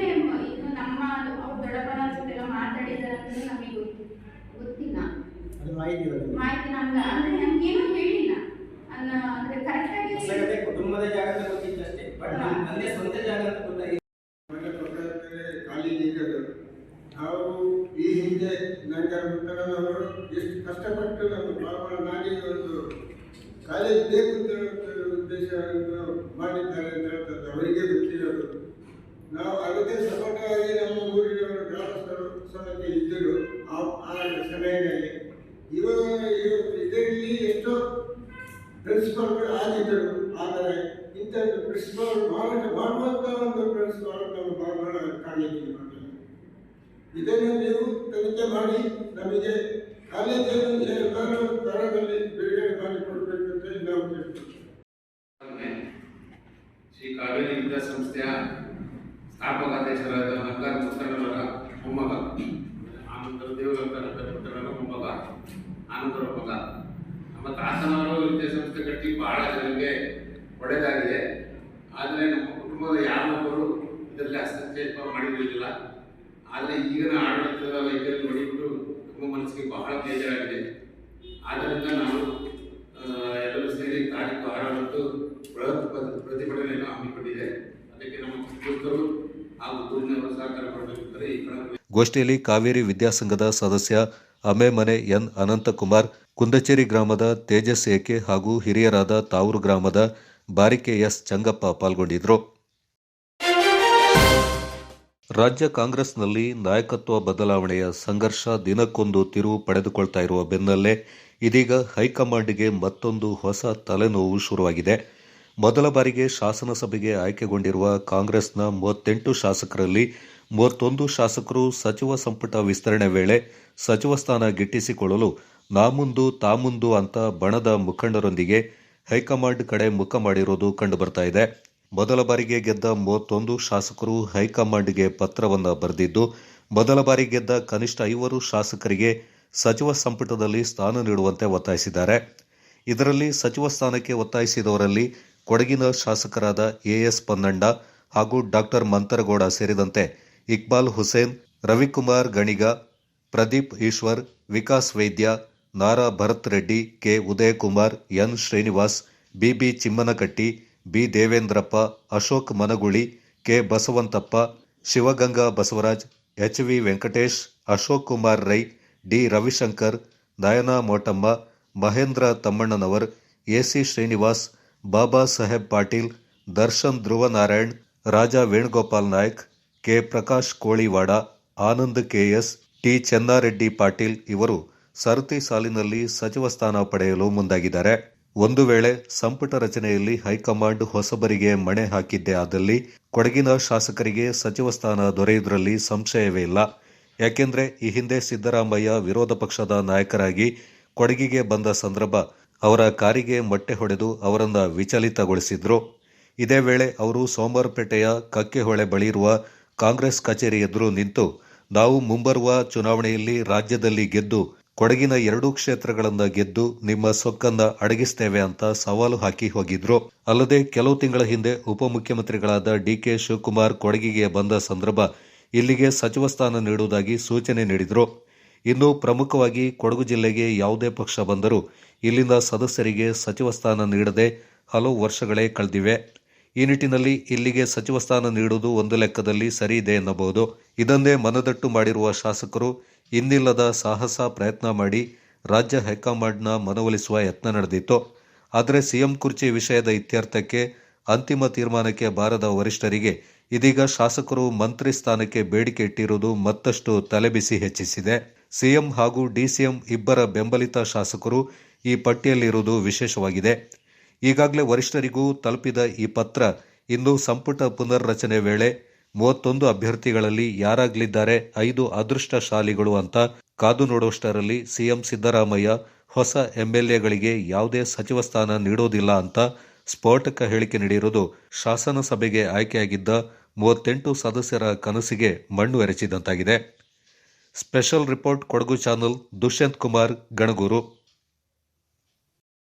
ಇದು ನಮ್ಮ ಅವ್ರ ದೊಡ್ಡಪ್ಪನ ಜೊತೆಲ್ಲ ಮಾತಾಡಿದ್ದಾರೆ ಅಂತ ನಮಗೆ ಗೊತ್ತಿಲ್ಲ. ಮಾಹಿತಿ ನಮ್ಗೆ ಅಂದ್ರೆ ನಮ್ಗೇನು ಹೇಳಿಲ್ಲ. ಅಂದ್ರೆ ಕರೆಕ್ಟಾಗಿ ಕುಟುಂಬದ ಜಾಗ ಗೊತ್ತಿತ್ತು ಅಷ್ಟೇ, ಬಟ್ ನಮ್ಮ ತಂದೆ ಸ್ವಂತ ಜಾಗ ಅಂತ ಗೊತ್ತಾಗಿದೆ. ಖಾಲಿ ನೀಡೋದು ನಾವು ಈ ಹಿಂದೆ ನಂತರ ಮುತ್ತಣ್ಣನವರು ಎಷ್ಟು ಕಷ್ಟಪಟ್ಟು ನಮ್ಮ ಬಾಬಾ ನಾಡಿ ಒಂದು ಕಾಲೇಜ್ ಬೇಕು ಉದ್ದೇಶವನ್ನು ಮಾಡಿದ್ದಾರೆ ಅಂತ ಹೇಳ್ತದ್ದು ಅವರಿಗೆ ಗೊತ್ತಿರೋದು. ನಾವು ಅದಕ್ಕೆ ಸಪೋರ್ಟಾಗಿ ನಮ್ಮ ಊರಿನವರು ಗ್ರಾಮಸ್ಥರು ಸಮೇತ ಇದ್ದರು ಆ ಸಮಯದಲ್ಲಿ. ಇದರಲ್ಲಿ ಎಷ್ಟೋ ಪ್ರಿನ್ಸಿಪಾಲ್ಗಳು ಆಗಿದ್ದರು. ಆದರೆ ಇಂಥ ಪ್ರಿನ್ಸಿಪಾಲ್ ಮಾಡುವಂಥ ಒಂದು ಪ್ರಿನ್ಸಿಪಾಲ್ ನಮ್ಮ ಬಹಳ ಕಾಣಲಿಕ್ಕೆ ಬರ್ತದೆ. ಇದನ್ನು ನೀವು ತನಿಖೆ ಮಾಡಿ ನಮಗೆ ಕಾಲೇಜನ್ನು ಎಲ್ಲರೂ ತರದಲ್ಲಿ ಬಿಡುಗಡೆ ಮಾಡಿಕೊಡ್ಬೇಕು ಅಂತ ನಾವು ಕೇಳ್ತೀವಿ. ಶ್ರೀ ಕಾವೇರಿ ವಿದ್ಯಾಸಂಸ್ಥೆಯ ಸ್ಥಾಪಕ ಅಧ್ಯಕ್ಷರಾದ ನಲ್ಲಾರ ಮುತ್ತಣ್ಣವರ ಮೊಮ್ಮಗ, ಆನಂತರ ದೇವರ ಪುತ್ರರ ಮೊಮ್ಮಗ, ಆನಂದರ ಮಗ. ನಮ್ಮ ತಾತನವರು ವಿದ್ಯಾಸಂಸ್ಥೆ ಕಟ್ಟಿ ಬಹಳ ಜನರಿಗೆ ಒಳ್ಳೆಯದಾಗಿದೆ. ಆದರೆ ನಮ್ಮ ಕುಟುಂಬದ ಯಾರೊಬ್ಬರು ಇದರಲ್ಲಿ ಹಸ್ತಕ್ಷೇಪ ಮಾಡಿರಲಿಲ್ಲ. ಆದರೆ ಈಗಿನ ಆಡಳಿತದ ವೈದ್ಯರು ನೋಡಿಬಿಟ್ಟು ನಮ್ಮ ಮನಸ್ಸಿಗೆ ಬಹಳ ಬೇಜಾರಾಗಿದೆ. ಆದ್ದರಿಂದ ನಾವು ಎಲ್ಲರೂ ಸೇರಿ ತಾರೀಕು 6ರಂದು ಬೃಹತ್ ಪ್ರತಿಭಟನೆಯನ್ನು ಹಮ್ಮಿಕೊಂಡಿದೆ. ಅದಕ್ಕೆ ನಮ್ಮ ಕುಟುಂಬಸ್ಥರು ಹಾಗೂ ಊರಿನವರು ಸಹಕಾರ ಮಾಡಬೇಕೆಂದರೆ ಈ ಕಡೆ ಗೋಷ್ಠಿಯಲ್ಲಿ ಕಾವೇರಿ ವಿದ್ಯಾಸಂಘದ ಸದಸ್ಯ ಅಮೇಮನೆ ಎನ್ ಅನಂತಕುಮಾರ್, ಕುಂದಚೇರಿ ಗ್ರಾಮದ ತೇಜಸ್ ಏಕೆ ಹಾಗೂ ಹಿರಿಯರಾದ ತಾವೂರು ಗ್ರಾಮದ ಬಾರಿಕೆ ಎಸ್ ಚಂಗಪ್ಪ ಪಾಲ್ಗೊಂಡಿದ್ದರು. ರಾಜ್ಯ ಕಾಂಗ್ರೆಸ್ನಲ್ಲಿ ನಾಯಕತ್ವ ಬದಲಾವಣೆಯ ಸಂಘರ್ಷ ದಿನಕ್ಕೊಂದು ತಿರುವು ಪಡೆದುಕೊಳ್ತಾ ಇರುವ ಬೆನ್ನಲ್ಲೇ ಇದೀಗ ಹೈಕಮಾಂಡ್ಗೆ ಮತ್ತೊಂದು ಹೊಸ ತಲೆನೋವು ಶುರುವಾಗಿದೆ. ಮೊದಲ ಬಾರಿಗೆ ಶಾಸನಸಭೆಗೆ ಆಯ್ಕೆಗೊಂಡಿರುವ ಕಾಂಗ್ರೆಸ್ನ 38 ಶಾಸಕರಲ್ಲಿ 31 ಶಾಸಕರು ಸಚಿವ ಸಂಪುಟ ವಿಸ್ತರಣೆ ವೇಳೆ ಸಚಿವ ಸ್ಥಾನ ಗಿಟ್ಟಿಸಿಕೊಳ್ಳಲು ನಾಮುಂದು ತಾಮುಂದು ಅಂತ ಬಣದ ಮುಖಂಡರೊಂದಿಗೆ ಹೈಕಮಾಂಡ್ ಕಡೆ ಮುಖ ಮಾಡಿರುವುದು ಕಂಡುಬರ್ತಾ ಇದೆ. ಮೊದಲ ಬಾರಿಗೆ ಗೆದ್ದ 31 ಶಾಸಕರು ಹೈಕಮಾಂಡ್ಗೆ ಪತ್ರವನ್ನು ಬರೆದಿದ್ದು, ಮೊದಲ ಬಾರಿ ಗೆದ್ದ ಕನಿಷ್ಠ 5 ಶಾಸಕರಿಗೆ ಸಚಿವ ಸಂಪುಟದಲ್ಲಿ ಸ್ಥಾನ ನೀಡುವಂತೆ ಒತ್ತಾಯಿಸಿದ್ದಾರೆ. ಇದರಲ್ಲಿ ಸಚಿವ ಸ್ಥಾನಕ್ಕೆ ಒತ್ತಾಯಿಸಿದವರಲ್ಲಿ ಕೊಡಗಿನ ಶಾಸಕರಾದ ಎಎಸ್ ಪನ್ನಂಡ ಹಾಗೂ ಡಾಕ್ಟರ್ ಮಂತರಗೌಡ ಸೇರಿದಂತೆ Iqbal Hussain, Ravikumar Ganiga, Pradeep Eshwar, Vikas Vaidya, Nara Bharath Reddy, K Udayakumar, N Srinivas, B B Chimmanakatti, B Devendrappa, Ashok Managuli, K Basavanthappa, Shivaganga Basavaraj, H V Venkatesh, Ashok Kumar Rai, D Ravishankar, Nayana Motamma, Mahendra Tammannanavar, A C Srinivas, Baba Saheb Patil, Darshan Dhruvanarayan, Raja Venugopal Naik, K Prakash Koliwad, Anand K S, T Chennareddy Patil ಇವರು ಸರತಿ ಸಾಲಿನಲ್ಲಿ ಸಚಿವ ಸ್ಥಾನ ಪಡೆಯಲು ಮುಂದಾಗಿದ್ದಾರೆ. ಒಂದು ವೇಳೆ ಸಂಪುಟ ರಚನೆಯಲ್ಲಿ ಹೈಕಮಾಂಡ್ ಹೊಸಬರಿಗೆ ಮಣೆ ಹಾಕಿದ್ದೇ ಆದಲ್ಲಿ ಕೊಡಗಿನ ಶಾಸಕರಿಗೆ ಸಚಿವ ಸ್ಥಾನ ದೊರೆಯುವುದರಲ್ಲಿ ಸಂಶಯವೇ ಇಲ್ಲ. ಯಾಕೆಂದ್ರೆ ಈ ಹಿಂದೆ ಸಿದ್ದರಾಮಯ್ಯ ವಿರೋಧ ಪಕ್ಷದ ನಾಯಕರಾಗಿ ಕೊಡಗಿಗೆ ಬಂದ ಸಂದರ್ಭ ಅವರ ಕಾರಿಗೆ ಮೊಟ್ಟೆ ಹೊಡೆದು ಅವರನ್ನು ವಿಚಲಿತಗೊಳಿಸಿದ್ರು. ಇದೇ ವೇಳೆ ಅವರು ಸೋಮವಾರಪೇಟೆಯ ಕಕ್ಕೆಹೊಳೆ ಬಳಿ ಇರುವ ಕಾಂಗ್ರೆಸ್ ಕಚೇರಿ ಎದುರು ನಿಂತು ನಾವು ಮುಂಬರುವ ಚುನಾವಣೆಯಲ್ಲಿ ರಾಜ್ಯದಲ್ಲಿ ಗೆದ್ದು ಕೊಡಗಿನ 2 ಕ್ಷೇತ್ರಗಳನ್ನು ಗೆದ್ದು ನಿಮ್ಮ ಸೊಕ್ಕನ್ನ ಅಡಗಿಸ್ತೇವೆ ಅಂತ ಸವಾಲು ಹಾಕಿ ಹೋಗಿದ್ರು. ಅಲ್ಲದೆ ಕೆಲವು ತಿಂಗಳ ಹಿಂದೆ ಉಪಮುಖ್ಯಮಂತ್ರಿಗಳಾದ ಡಿಕೆ ಶಿವಕುಮಾರ್ ಕೊಡಗಿಗೆ ಬಂದ ಸಂದರ್ಭ ಇಲ್ಲಿಗೆ ಸಚಿವ ಸ್ಥಾನ ನೀಡುವುದಾಗಿ ಸೂಚನೆ ನೀಡಿದ್ರು. ಇನ್ನು ಪ್ರಮುಖವಾಗಿ ಕೊಡಗು ಜಿಲ್ಲೆಗೆ ಯಾವುದೇ ಪಕ್ಷ ಬಂದರೂ ಇಲ್ಲಿನ ಸದಸ್ಯರಿಗೆ ಸಚಿವ ಸ್ಥಾನ ನೀಡದೆ ಹಲವು ವರ್ಷಗಳೇ ಕಳೆದಿವೆ. ಈ ನಿಟ್ಟಿನಲ್ಲಿ ಇಲ್ಲಿಗೆ ಸಚಿವ ಸ್ಥಾನ ನೀಡುವುದು ಒಂದು ಲೆಕ್ಕದಲ್ಲಿ ಸರಿ ಇದೆ ಎನ್ನಬಹುದು. ಇದನ್ನೇ ಮನದಟ್ಟು ಮಾಡಿರುವ ಶಾಸಕರು ಇನ್ನಿಲ್ಲದ ಸಾಹಸ ಪ್ರಯತ್ನ ಮಾಡಿ ರಾಜ್ಯ ಹೈಕಮಾಂಡ್ನ ಮನವೊಲಿಸುವ ಯತ್ನ ನಡೆದಿತ್ತು. ಆದರೆ ಸಿಎಂ ಕುರ್ಚಿ ವಿಷಯದ ಇತ್ಯರ್ಥಕ್ಕೆ ಅಂತಿಮ ತೀರ್ಮಾನಕ್ಕೆ ಬಾರದ ವರಿಷ್ಠರಿಗೆ ಇದೀಗ ಶಾಸಕರು ಮಂತ್ರಿ ಸ್ಥಾನಕ್ಕೆ ಬೇಡಿಕೆ ಇಟ್ಟಿರುವುದು ಮತ್ತಷ್ಟು ತಲೆಬಿಸಿ ಹೆಚ್ಚಿಸಿದೆ. ಸಿಎಂ ಹಾಗೂ ಡಿಸಿಎಂ ಇಬ್ಬರ ಬೆಂಬಲಿತ ಶಾಸಕರು ಈ ಪಟ್ಟಿಯಲ್ಲಿರುವುದು ವಿಶೇಷವಾಗಿದೆ. ಈಗಾಗಲೇ ವರಿಷ್ಠರಿಗೂ ತಲುಪಿದ ಈ ಪತ್ರ ಇನ್ನು ಸಂಪುಟ ಪುನರ್ರಚನೆ ವೇಳೆ 31 ಅಭ್ಯರ್ಥಿಗಳಲ್ಲಿ ಯಾರಾಗಲಿದ್ದಾರೆ 5 ಅದೃಷ್ಟಶಾಲಿಗಳು ಅಂತ ಕಾದು ನೋಡುವಷ್ಟರಲ್ಲಿ ಸಿಎಂ ಸಿದ್ದರಾಮಯ್ಯ ಹೊಸ ಎಂಎಲ್ಎಗಳಿಗೆ ಯಾವುದೇ ಸಚಿವ ಸ್ಥಾನ ನೀಡೋದಿಲ್ಲ ಅಂತ ಸ್ಫೋಟಕ ಹೇಳಿಕೆ ನೀಡಿರುವುದು ಶಾಸನಸಭೆಗೆ ಆಯ್ಕೆಯಾಗಿದ್ದ 38 ಸದಸ್ಯರ ಕನಸಿಗೆ ಮಣ್ಣು ಎರಚಿದಂತಾಗಿದೆ. Special report Kodagu channel, Dushyanth Kumar, Ganagooru.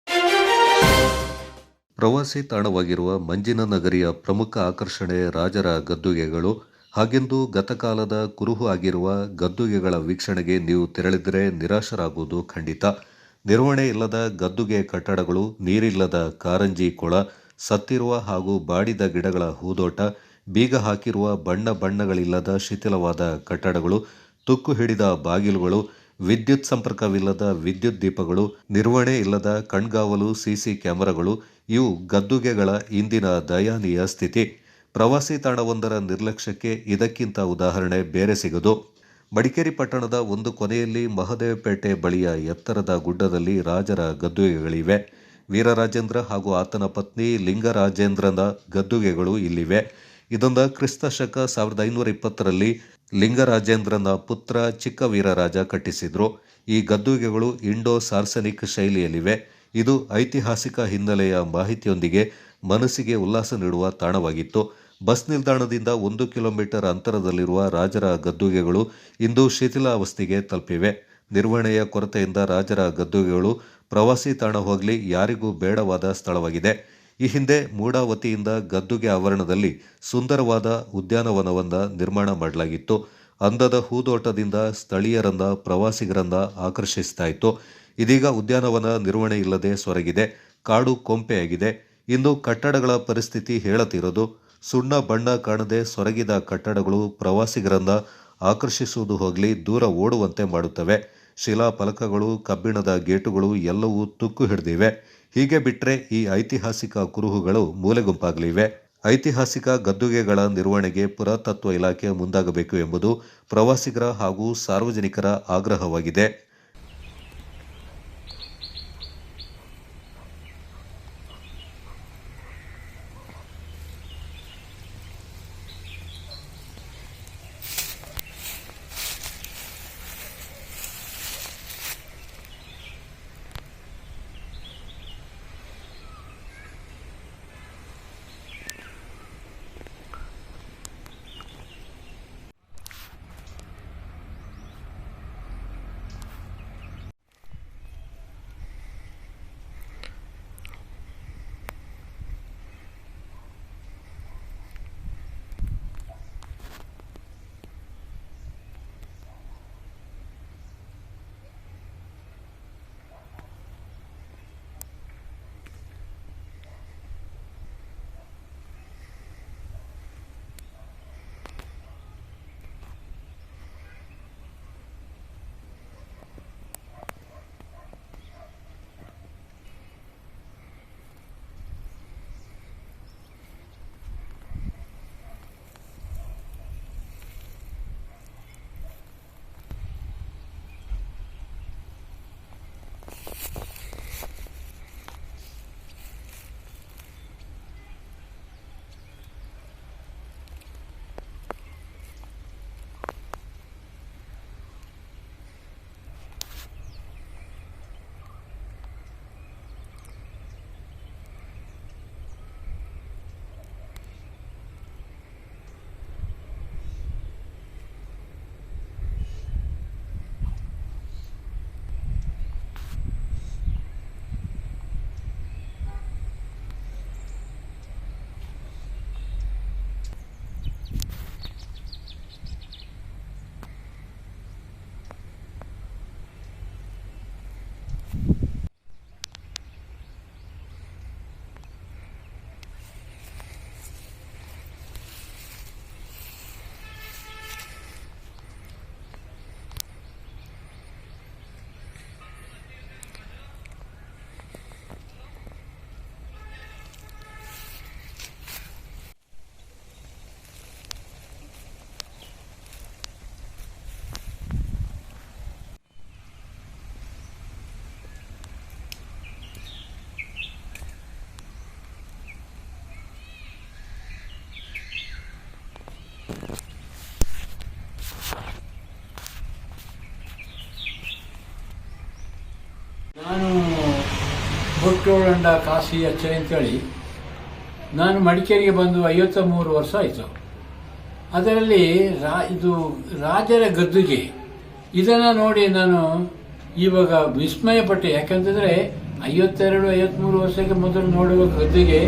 ಪ್ರವಾಸಿ ತಾಣವಾಗಿರುವ ಮಂಜಿನ ನಗರಿಯ ಪ್ರಮುಖ ಆಕರ್ಷಣೆ ರಾಜರ ಗದ್ದುಗೆಗಳು. ಹಾಗೆಂದು ಗತಕಾಲದ ಕುರುಹು ಆಗಿರುವ ಗದ್ದುಗೆಗಳ ವೀಕ್ಷಣೆಗೆ ನೀವು ತೆರಳಿದರೆ ನಿರಾಶರಾಗುವುದು ಖಂಡಿತ. ನಿರ್ವಹಣೆ ಇಲ್ಲದ ಗದ್ದುಗೆ ಕಟ್ಟಡಗಳು, ನೀರಿಲ್ಲದ ಕಾರಂಜಿ ಕೊಳ, ಸತ್ತಿರುವ ಹಾಗೂ ಬಾಡಿದ ಗಿಡಗಳ ಹೂದೋಟ, ಬೀಗ ಹಾಕಿರುವ ಬಣ್ಣ ಬಣ್ಣಗಳಿಲ್ಲದ ಶಿಥಿಲವಾದ ಕಟ್ಟಡಗಳು, ತುಕ್ಕು ಹಿಡಿದ ಬಾಗಿಲುಗಳು, ವಿದ್ಯುತ್ ಸಂಪರ್ಕವಿಲ್ಲದ ವಿದ್ಯುತ್ ದೀಪಗಳು, ನಿರ್ವಹಣೆ ಇಲ್ಲದ ಕಣ್ಗಾವಲು ಸಿಸಿ ಕ್ಯಾಮೆರಾಗಳು ಇವು ಗದ್ದುಗೆಗಳ ಇಂದಿನ ದಯನೀಯ ಸ್ಥಿತಿ. ಪ್ರವಾಸಿ ತಾಣವೊಂದರ ನಿರ್ಲಕ್ಷ್ಯಕ್ಕೆ ಇದಕ್ಕಿಂತ ಉದಾಹರಣೆ ಬೇರೆ ಸಿಗದು. ಮಡಿಕೇರಿ ಪಟ್ಟಣದ ಒಂದು ಕೊನೆಯಲ್ಲಿ ಮಹದೇವಪೇಟೆ ಬಳಿಯ ಎತ್ತರದ ಗುಡ್ಡದಲ್ಲಿ ರಾಜರ ಗದ್ದುಗೆಗಳಿವೆ. ವೀರರಾಜೇಂದ್ರ ಹಾಗೂ ಆತನ ಪತ್ನಿ ಲಿಂಗರಾಜೇಂದ್ರನ ಗದ್ದುಗೆಗಳು ಇಲ್ಲಿವೆ. ಇದೊಂದು ಕ್ರಿಸ್ತ ಶಕ 1520ರಲ್ಲಿ ಲಿಂಗರಾಜೇಂದ್ರನ ಪುತ್ರ ಚಿಕ್ಕ ವೀರರಾಜ ಕಟ್ಟಿಸಿದ್ರು. ಈ ಗದ್ದುಗೆಗಳು ಇಂಡೋ ಸಾರ್ಸನಿಕ್ ಶೈಲಿಯಲ್ಲಿವೆ. ಇದು ಐತಿಹಾಸಿಕ ಹಿನ್ನೆಲೆಯ ಮಾಹಿತಿಯೊಂದಿಗೆ ಮನಸ್ಸಿಗೆ ಉಲ್ಲಾಸ ನೀಡುವ ತಾಣವಾಗಿತ್ತು. ಬಸ್ ನಿಲ್ದಾಣದಿಂದ 1 ಕಿಲೋಮೀಟರ್ ಅಂತರದಲ್ಲಿರುವ ರಾಜರ ಗದ್ದುಗೆಗಳು ಇಂದು ಶಿಥಿಲಾವಸ್ಥೆಗೆ ತಲುಪಿವೆ. ನಿರ್ವಹಣೆಯ ಕೊರತೆಯಿಂದ ರಾಜರ ಗದ್ದುಗೆಗಳು ಪ್ರವಾಸಿ ತಾಣ ಹೋಗಲಿ ಯಾರಿಗೂ ಬೇಡವಾದ ಸ್ಥಳವಾಗಿದೆ. ಈ ಹಿಂದೆ ಮೂಡಾವತಿಯಿಂದ ಗದ್ದುಗೆ ಆವರಣದಲ್ಲಿ ಸುಂದರವಾದ ಉದ್ಯಾನವನವನ್ನು ನಿರ್ಮಾಣ ಮಾಡಲಾಗಿತ್ತು. ಅಂದದ ಹೂದೋಟದಿಂದ ಸ್ಥಳೀಯರನ್ನ ಪ್ರವಾಸಿಗರನ್ನ ಆಕರ್ಷಿಸ್ತಾ ಇತ್ತು. ಇದೀಗ ಉದ್ಯಾನವನ ನಿರ್ವಹಣೆ ಇಲ್ಲದೆ ಸೊರಗಿದೆ. ಕಾಡು ಕೊಂಪೆಯಾಗಿದೆ. ಇನ್ನು ಕಟ್ಟಡಗಳ ಪರಿಸ್ಥಿತಿ ಹೇಳತಿರೋದು. ಸುಣ್ಣ ಬಣ್ಣ ಕಾಣದೆ ಸೊರಗಿದ ಕಟ್ಟಡಗಳು ಪ್ರವಾಸಿಗರನ್ನ ಆಕರ್ಷಿಸುವುದು ಹೋಗಲಿ ದೂರ ಓಡುವಂತೆ ಮಾಡುತ್ತವೆ. ಶಿಲಾ ಫಲಕಗಳು, ಕಬ್ಬಿಣದ ಗೇಟುಗಳು ಎಲ್ಲವೂ ತುಕ್ಕು ಹಿಡಿದಿವೆ. ಹೀಗೆ ಬಿಟ್ಟರೆ ಈ ಐತಿಹಾಸಿಕ ಕುರುಹುಗಳು ಮೂಲೆಗುಂಪಾಗಲಿವೆ. ಐತಿಹಾಸಿಕ ಗದ್ದುಗೆಗಳ ನಿರ್ವಹಣೆಗೆ ಪುರಾತತ್ವ ಇಲಾಖೆ ಮುಂದಾಗಬೇಕು ಎಂಬುದು ಪ್ರವಾಸಿಗರ ಹಾಗೂ ಸಾರ್ವಜನಿಕರ ಆಗ್ರಹವಾಗಿದೆ. ನಾನು ಬೊಟ್ಟೋಳಂಡ ಕಾಶಿ ಅಚ್ಚ ಅಂತೇಳಿ ನಾನು ಮಡಿಕೇರಿಗೆ ಬಂದು 53 ವರ್ಷ ಆಯಿತು. ಅದರಲ್ಲಿ ಇದು ರಾಜರ ಗದ್ದುಗೆ ಇದನ್ನು ನೋಡಿ ನಾನು ಇವಾಗ ವಿಸ್ಮಯಪಟ್ಟೆ. ಯಾಕಂತಂದರೆ 52-53 ವರ್ಷಕ್ಕೆ ಮೊದಲು ನೋಡುವ ಗದ್ದುಗೆ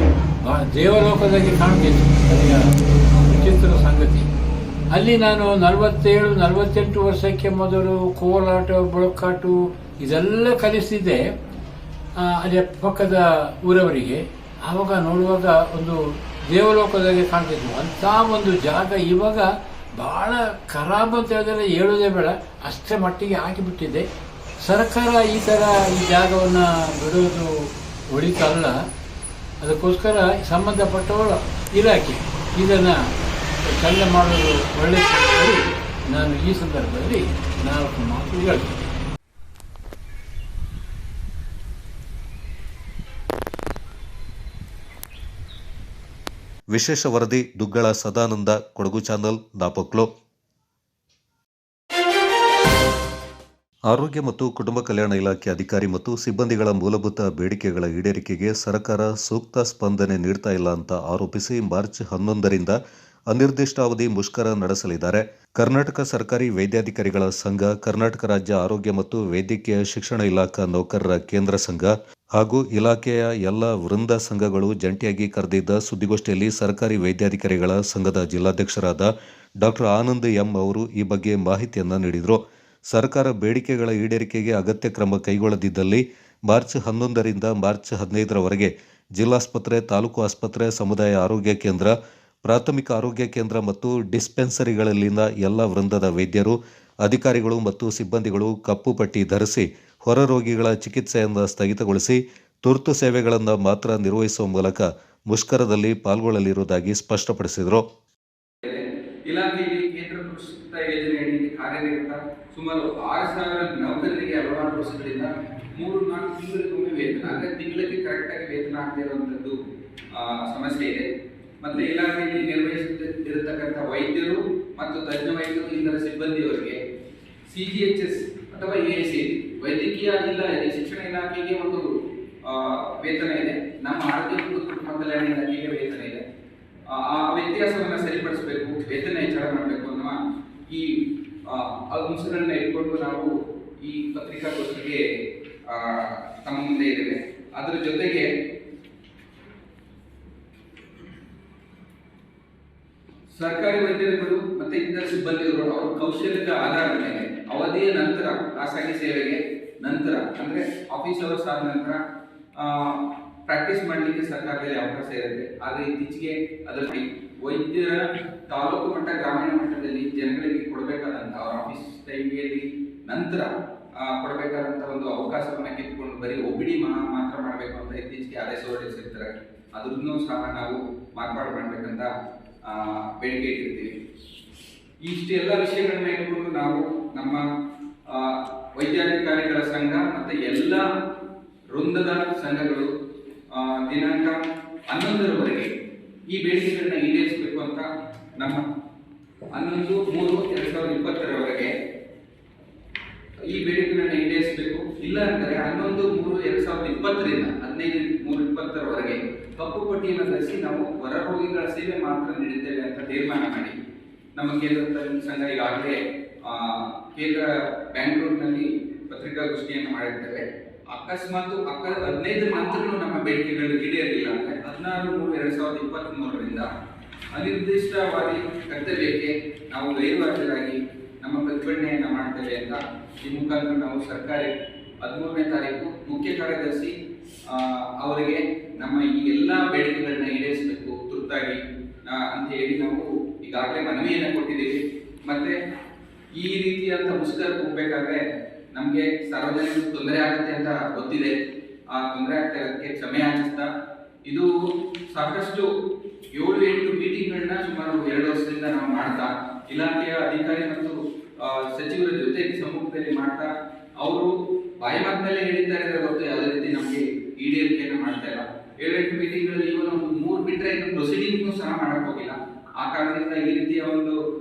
ದೇವಲೋಕದಾಗಿ ಕಾಣ್ತಿತ್ತು. ವಿಚಿತ್ರ ಸಂಗತಿ. ಅಲ್ಲಿ ನಾನು 47-48 ವರ್ಷಕ್ಕೆ ಮೊದಲು ಕೋಲಾಟ, ಬೊಳಕಾಟು ಇದೆಲ್ಲ ಕಲಿಸ್ತಿದ್ದೆ ಅಲ್ಲಿ ಪಕ್ಕದ ಊರವರಿಗೆ. ಆವಾಗ ನೋಡುವಾಗ ಒಂದು ದೇವಲೋಕದಾಗೆ ಕಾಣ್ತಿದ್ವು. ಅಂಥ ಒಂದು ಜಾಗ ಇವಾಗ ಭಾಳ ಖರಾಬ್ ಅಂತ ಹೇಳಿದ್ರೆ ಹೇಳೋದೇ ಬೇಡ, ಅಷ್ಟೇ ಮಟ್ಟಿಗೆ ಹಾಕಿಬಿಟ್ಟಿದೆ. ಸರ್ಕಾರ ಈ ಥರ ಈ ಜಾಗವನ್ನು ಬಿಡೋದು ಒಳಿತಲ್ಲ. ಅದಕ್ಕೋಸ್ಕರ ಸಂಬಂಧಪಟ್ಟವರು ಇಲಾಖೆ ಇದನ್ನು ಚಂದ ಮಾಡೋದು ಒಳ್ಳೆಯದು. ನಾನು ಈ ಸಂದರ್ಭದಲ್ಲಿ 4 ಮಾತು ಹೇಳ್ತೀನಿ. ವಿಶೇಷ ವರದಿ ದುಗ್ಗಳ ಸದಾನಂದ, ಕೊಡಗು ಚಾನಲ್, ನಾಪೊಕ್ಲು. ಆರೋಗ್ಯ ಮತ್ತು ಕುಟುಂಬ ಕಲ್ಯಾಣ ಇಲಾಖೆ ಅಧಿಕಾರಿ ಮತ್ತು ಸಿಬ್ಬಂದಿಗಳ ಮೂಲಭೂತ ಬೇಡಿಕೆಗಳ ಈಡೇರಿಕೆಗೆ ಸರ್ಕಾರ ಸೂಕ್ತ ಸ್ಪಂದನೆ ನೀಡ್ತಾ ಇಲ್ಲ ಅಂತ ಆರೋಪಿಸಿ ಮಾರ್ಚ್ 11ರಿಂದ ಅನಿರ್ದಿಷ್ಟಾವಧಿ ಮುಷ್ಕರ ನಡೆಸಲಿದ್ದಾರೆ. ಕರ್ನಾಟಕ ಸರ್ಕಾರಿ ವೈದ್ಯಾಧಿಕಾರಿಗಳ ಸಂಘ, ಕರ್ನಾಟಕ ರಾಜ್ಯ ಆರೋಗ್ಯ ಮತ್ತು ವೈದ್ಯಕೀಯ ಶಿಕ್ಷಣ ಇಲಾಖಾ ನೌಕರರ ಕೇಂದ್ರ ಸಂಘ ಹಾಗೂ ಇಲಾಖೆಯ ಎಲ್ಲ ವೃಂದ ಸಂಘಗಳು ಜಂಟಿಯಾಗಿ ಕರೆದಿದ್ದ ಸುದ್ದಿಗೋಷ್ಠಿಯಲ್ಲಿ ಸರ್ಕಾರಿ ವೈದ್ಯಾಧಿಕಾರಿಗಳ ಸಂಘದ ಜಿಲ್ಲಾಧ್ಯಕ್ಷರಾದ ಡಾ ಆನಂದ್ ಎಂ ಅವರು ಈ ಬಗ್ಗೆ ಮಾಹಿತಿಯನ್ನ ನೀಡಿದರು. ಸರ್ಕಾರ ಬೇಡಿಕೆಗಳ ಈಡೇರಿಕೆಗೆ ಅಗತ್ಯ ಕ್ರಮ ಕೈಗೊಳ್ಳದಿದ್ದಲ್ಲಿ ಮಾರ್ಚ್ 11ರಿಂದ ಮಾರ್ಚ್ 15ರವರೆಗೆ ಜಿಲ್ಲಾಸ್ಪತ್ರೆ, ತಾಲೂಕು ಆಸ್ಪತ್ರೆ, ಸಮುದಾಯ ಆರೋಗ್ಯ ಕೇಂದ್ರ, ಪ್ರಾಥಮಿಕ ಆರೋಗ್ಯ ಕೇಂದ್ರ ಮತ್ತು ಡಿಸ್ಪೆನ್ಸರಿಗಳಲ್ಲಿನ ಎಲ್ಲ ವೃಂದದ ವೈದ್ಯರು, ಅಧಿಕಾರಿಗಳು ಮತ್ತು ಸಿಬ್ಬಂದಿಗಳು ಕಪ್ಪು ಪಟ್ಟಿ ಧರಿಸಿ ಹೊರ ರೋಗಿಗಳ ಚಿಕಿತ್ಸೆಯನ್ನು ಸ್ಥಗಿತಗೊಳಿಸಿ ತುರ್ತು ಸೇವೆಗಳನ್ನು ಮಾತ್ರ ನಿರ್ವಹಿಸುವ ಮೂಲಕ ಮುಷ್ಕರದಲ್ಲಿ ಪಾಲ್ಗೊಳ್ಳಲಿರುವುದಾಗಿ ಸ್ಪಷ್ಟಪಡಿಸಿದರು. ಇಲಾಖೆಯಲ್ಲಿ ಕೇಂದ್ರ ಪುರಸ್ಕೃತ ಯೋಜನೆಯಡಿ ಕಾರ್ಯನಿರತ ಸುಮಾರು 6,000 ನೌಕರರಿಗೆ ಹಲವಾರು ವರ್ಷಗಳಿಂದ 3-4 ತಿಂಗಳಿಗೊಮ್ಮೆ ವೇತನ, ಅಂದರೆ ತಿಂಗಳಿಗೆ ಕರೆಕ್ಟಾಗಿ ವೇತನ ಆಗದೇ ಇರುವಂಥದ್ದು ಸಮಸ್ಯೆ ಇದೆ. ಮತ್ತು ಇಲಾಖೆಯಲ್ಲಿ ನಿರ್ವಹಿಸುತ್ತಿರತಕ್ಕಂಥ ವೈದ್ಯರು ಮತ್ತು ತಜ್ಞ ವೈದ್ಯರು, ಇದರ ಸಿಬ್ಬಂದಿಯವರಿಗೆ CGHS ಅಥವಾ AAC ವೈದ್ಯಕೀಯ ಶಿಕ್ಷಣ ಇಲಾಖೆಗೆ ಒಂದು ವೇತನ ಇದೆ, ನಮ್ಮ ಆರೋಗ್ಯ ಮತ್ತು ಕುಟುಂಬ ಕಲ್ಯಾಣ ಇಲಾಖೆಗೆ ವೇತನ ಇದೆ. ಆ ವ್ಯತ್ಯಾಸವನ್ನು ಸರಿಪಡಿಸಬೇಕು, ವೇತನ ಹೆಚ್ಚಳ ಮಾಡಬೇಕು ಅನ್ನುವ ಈ ಅಂಶಗಳನ್ನ ಇಟ್ಕೊಂಡು ನಾವು ಈ ಪತ್ರಿಕಾಗೋಷ್ಠಿಗೆ ತಮ್ಮ ಮುಂದೆ ಇದ್ದೇವೆ. ಅದರ ಜೊತೆಗೆ ಸರ್ಕಾರಿ ವೈದ್ಯರುಗಳು ಮತ್ತೆ ಇತರ ಸಿಬ್ಬಂದಿಗಳು ಅವರ ಕೌಶಲ್ಯದ ಆಧಾರದ ಮೇಲೆ ಅವಧಿಯ ನಂತರ ಖಾಸಗಿ ಸೇವೆಗೆ ನಂತರ ಅಂದ್ರೆ ಆಫೀಸ್ ಅವರ್ಸ್ ಆದ ನಂತರ ಪ್ರಾಕ್ಟೀಸ್ ಮಾಡಲಿಕ್ಕೆ ಸರ್ಕಾರದಲ್ಲಿ ಅವಕಾಶ ಇರುತ್ತೆ. ಆದರೆ ಇತ್ತೀಚೆಗೆ ಅದರಲ್ಲಿ ವೈದ್ಯರ ತಾಲೂಕು ಮಟ್ಟ, ಗ್ರಾಮೀಣ ಮಟ್ಟದಲ್ಲಿ ಜನಗಳಿಗೆ ಕೊಡಬೇಕಾದಂಥ ಅವರ ಆಫೀಸ್ ಟೈಮಿಯಲ್ಲಿ ನಂತರ ಕೊಡಬೇಕಾದಂಥ ಒಂದು ಅವಕಾಶವನ್ನು ಕಿತ್ಕೊಂಡು ಬರೀ OPD ಮಾತ್ರ ಮಾಡಬೇಕು ಅಂತ ಇತ್ತೀಚೆಗೆ ಆದೇಶ ಹೊರಡಿಸಿರ್ತಾರೆ. ಅದನ್ನು ಸಹ ನಾವು ಮಾರ್ಪಾಡು ಮಾಡಬೇಕಂತ ಬೇಡಿಕೆ ಇಟ್ಟಿರ್ತೀವಿ. ಇಷ್ಟೆಲ್ಲ ವಿಷಯಗಳನ್ನ ಇಟ್ಕೊಂಡು ನಾವು ನಮ್ಮ ವೈದ್ಯಾಧಿಕಾರಿಗಳ ಸಂಘ ಮತ್ತು ಎಲ್ಲ ವೃಂದದ ಸಂಘಗಳು ದಿನಾಂಕ 11ರವರೆಗೆ ಈ ಬೇಡಿಕೆಗಳನ್ನ ಈಡೇರಿಸಬೇಕು ಅಂತ ನಮ್ಮ 11/3/2020ರವರೆಗೆ ಈ ಬೇಡಿಕೆಗಳನ್ನ ಈಡೇರಿಸಬೇಕು. ಇಲ್ಲ ಅಂದರೆ 11/3/2020ರಿಂದ 15/3/2020ರವರೆಗೆ ಕಪ್ಪು ಪಟ್ಟಿಯನ್ನು ಧರಿಸಿ ನಾವು ಹೊರ ರೋಗಿಗಳ ಸೇವೆ ಮಾತ್ರ ನೀಡಿದ್ದೇವೆ ಅಂತ ತೀರ್ಮಾನ ಮಾಡಿ ನಮ್ಮ ಕೇಂದ್ರ ಸಂಘ ಈಗಾಗಲೇ ಕೇಂದ್ರ ಬ್ಯಾಂಗ್ಳೂರಿನಲ್ಲಿ ಪತ್ರಿಕಾಗೋಷ್ಠಿಯನ್ನು ಮಾಡಿದ್ದೇವೆ. ಅಕಸ್ಮಾತ್ 15 ನಂತರನೂ ನಮ್ಮ ಬೇಡಿಕೆಗಳು ಈಡೇರಲಿಲ್ಲ ಅಂದರೆ 16/3/2023ರಿಂದ ಅನಿರ್ದಿಷ್ಟವಾದಿ ಕರ್ತವ್ಯಕ್ಕೆ ನಾವು ಗೈರುಹಾಜರಾಗಿ ನಮ್ಮ ಪ್ರತಿಭಟನೆಯನ್ನು ಮಾಡ್ತೇವೆ ಅಂತ ಈ ಮುಖಾಂತರ ನಾವು ಸರ್ಕಾರಿ 13ನೇ ತಾರೀಕು ಮುಖ್ಯ ಕಾರ್ಯದರ್ಶಿ ಅವರಿಗೆ ನಮ್ಮ ಈ ಎಲ್ಲ ಬೇಡಿಕೆಗಳನ್ನ ಈಡೇರಿಸಬೇಕು ತುರ್ತಾಗಿ ಅಂತ ಹೇಳಿ ನಾವು ಈಗಾಗಲೇ ಮನವಿಯನ್ನು ಕೊಟ್ಟಿದ್ದೀವಿ. ಮತ್ತೆ ಈ ರೀತಿಯಂತ ಮುಷ್ಕರಕ್ಕೆ ಹೋಗ್ಬೇಕಾದ್ರೆ ನಮಗೆ ಸಾರ್ವಜನಿಕರಿಗೆ ತೊಂದರೆ ಆಗುತ್ತೆ ಅಂತ ಗೊತ್ತಿದೆ. ಆ ತೊಂದರೆ ಆಗ್ತಾ ಇರೋದಕ್ಕೆ ಕ್ಷಮೆ ಯಾಚಿಸ್ತಾ, ಇದು ಸಾಕಷ್ಟು 7-8 ಮೀಟಿಂಗ್ಗಳನ್ನ ಸುಮಾರು 2 ವರ್ಷದಿಂದ ನಾವು ಮಾಡ್ತಾ ಇಲಾಖೆಯ ಅಧಿಕಾರಿ ಮತ್ತು ಸಚಿವರ ಜೊತೆಗೆ ಸಮ್ಮುಖದಲ್ಲಿ ಮಾಡ್ತಾ ಅವರು ಬಾಯಿ ಮಾತಿನಲ್ಲೇ ಹೇಳಿದ್ದಾರೆ ಹೊರತು ಯಾವುದೇ ರೀತಿ ನಮಗೆ ಈಡೇರಿಕೆಯನ್ನು ಮಾಡ್ತಾ ಇಲ್ಲ. 7-8 ಮೀಟಿಂಗ್ಗಳಲ್ಲಿ ಇವನು ಒಂದು 3 ಬಿಟ್ಟರೆ ಇನ್ನು ಪ್ರೊಸೀಡಿಂಗ್ನು ಸಹ ಮಾಡಕ್ ಹೋಗಿಲ್ಲ. ಆ ಕಾರಣದಿಂದ ಈ ರೀತಿಯ ಒಂದು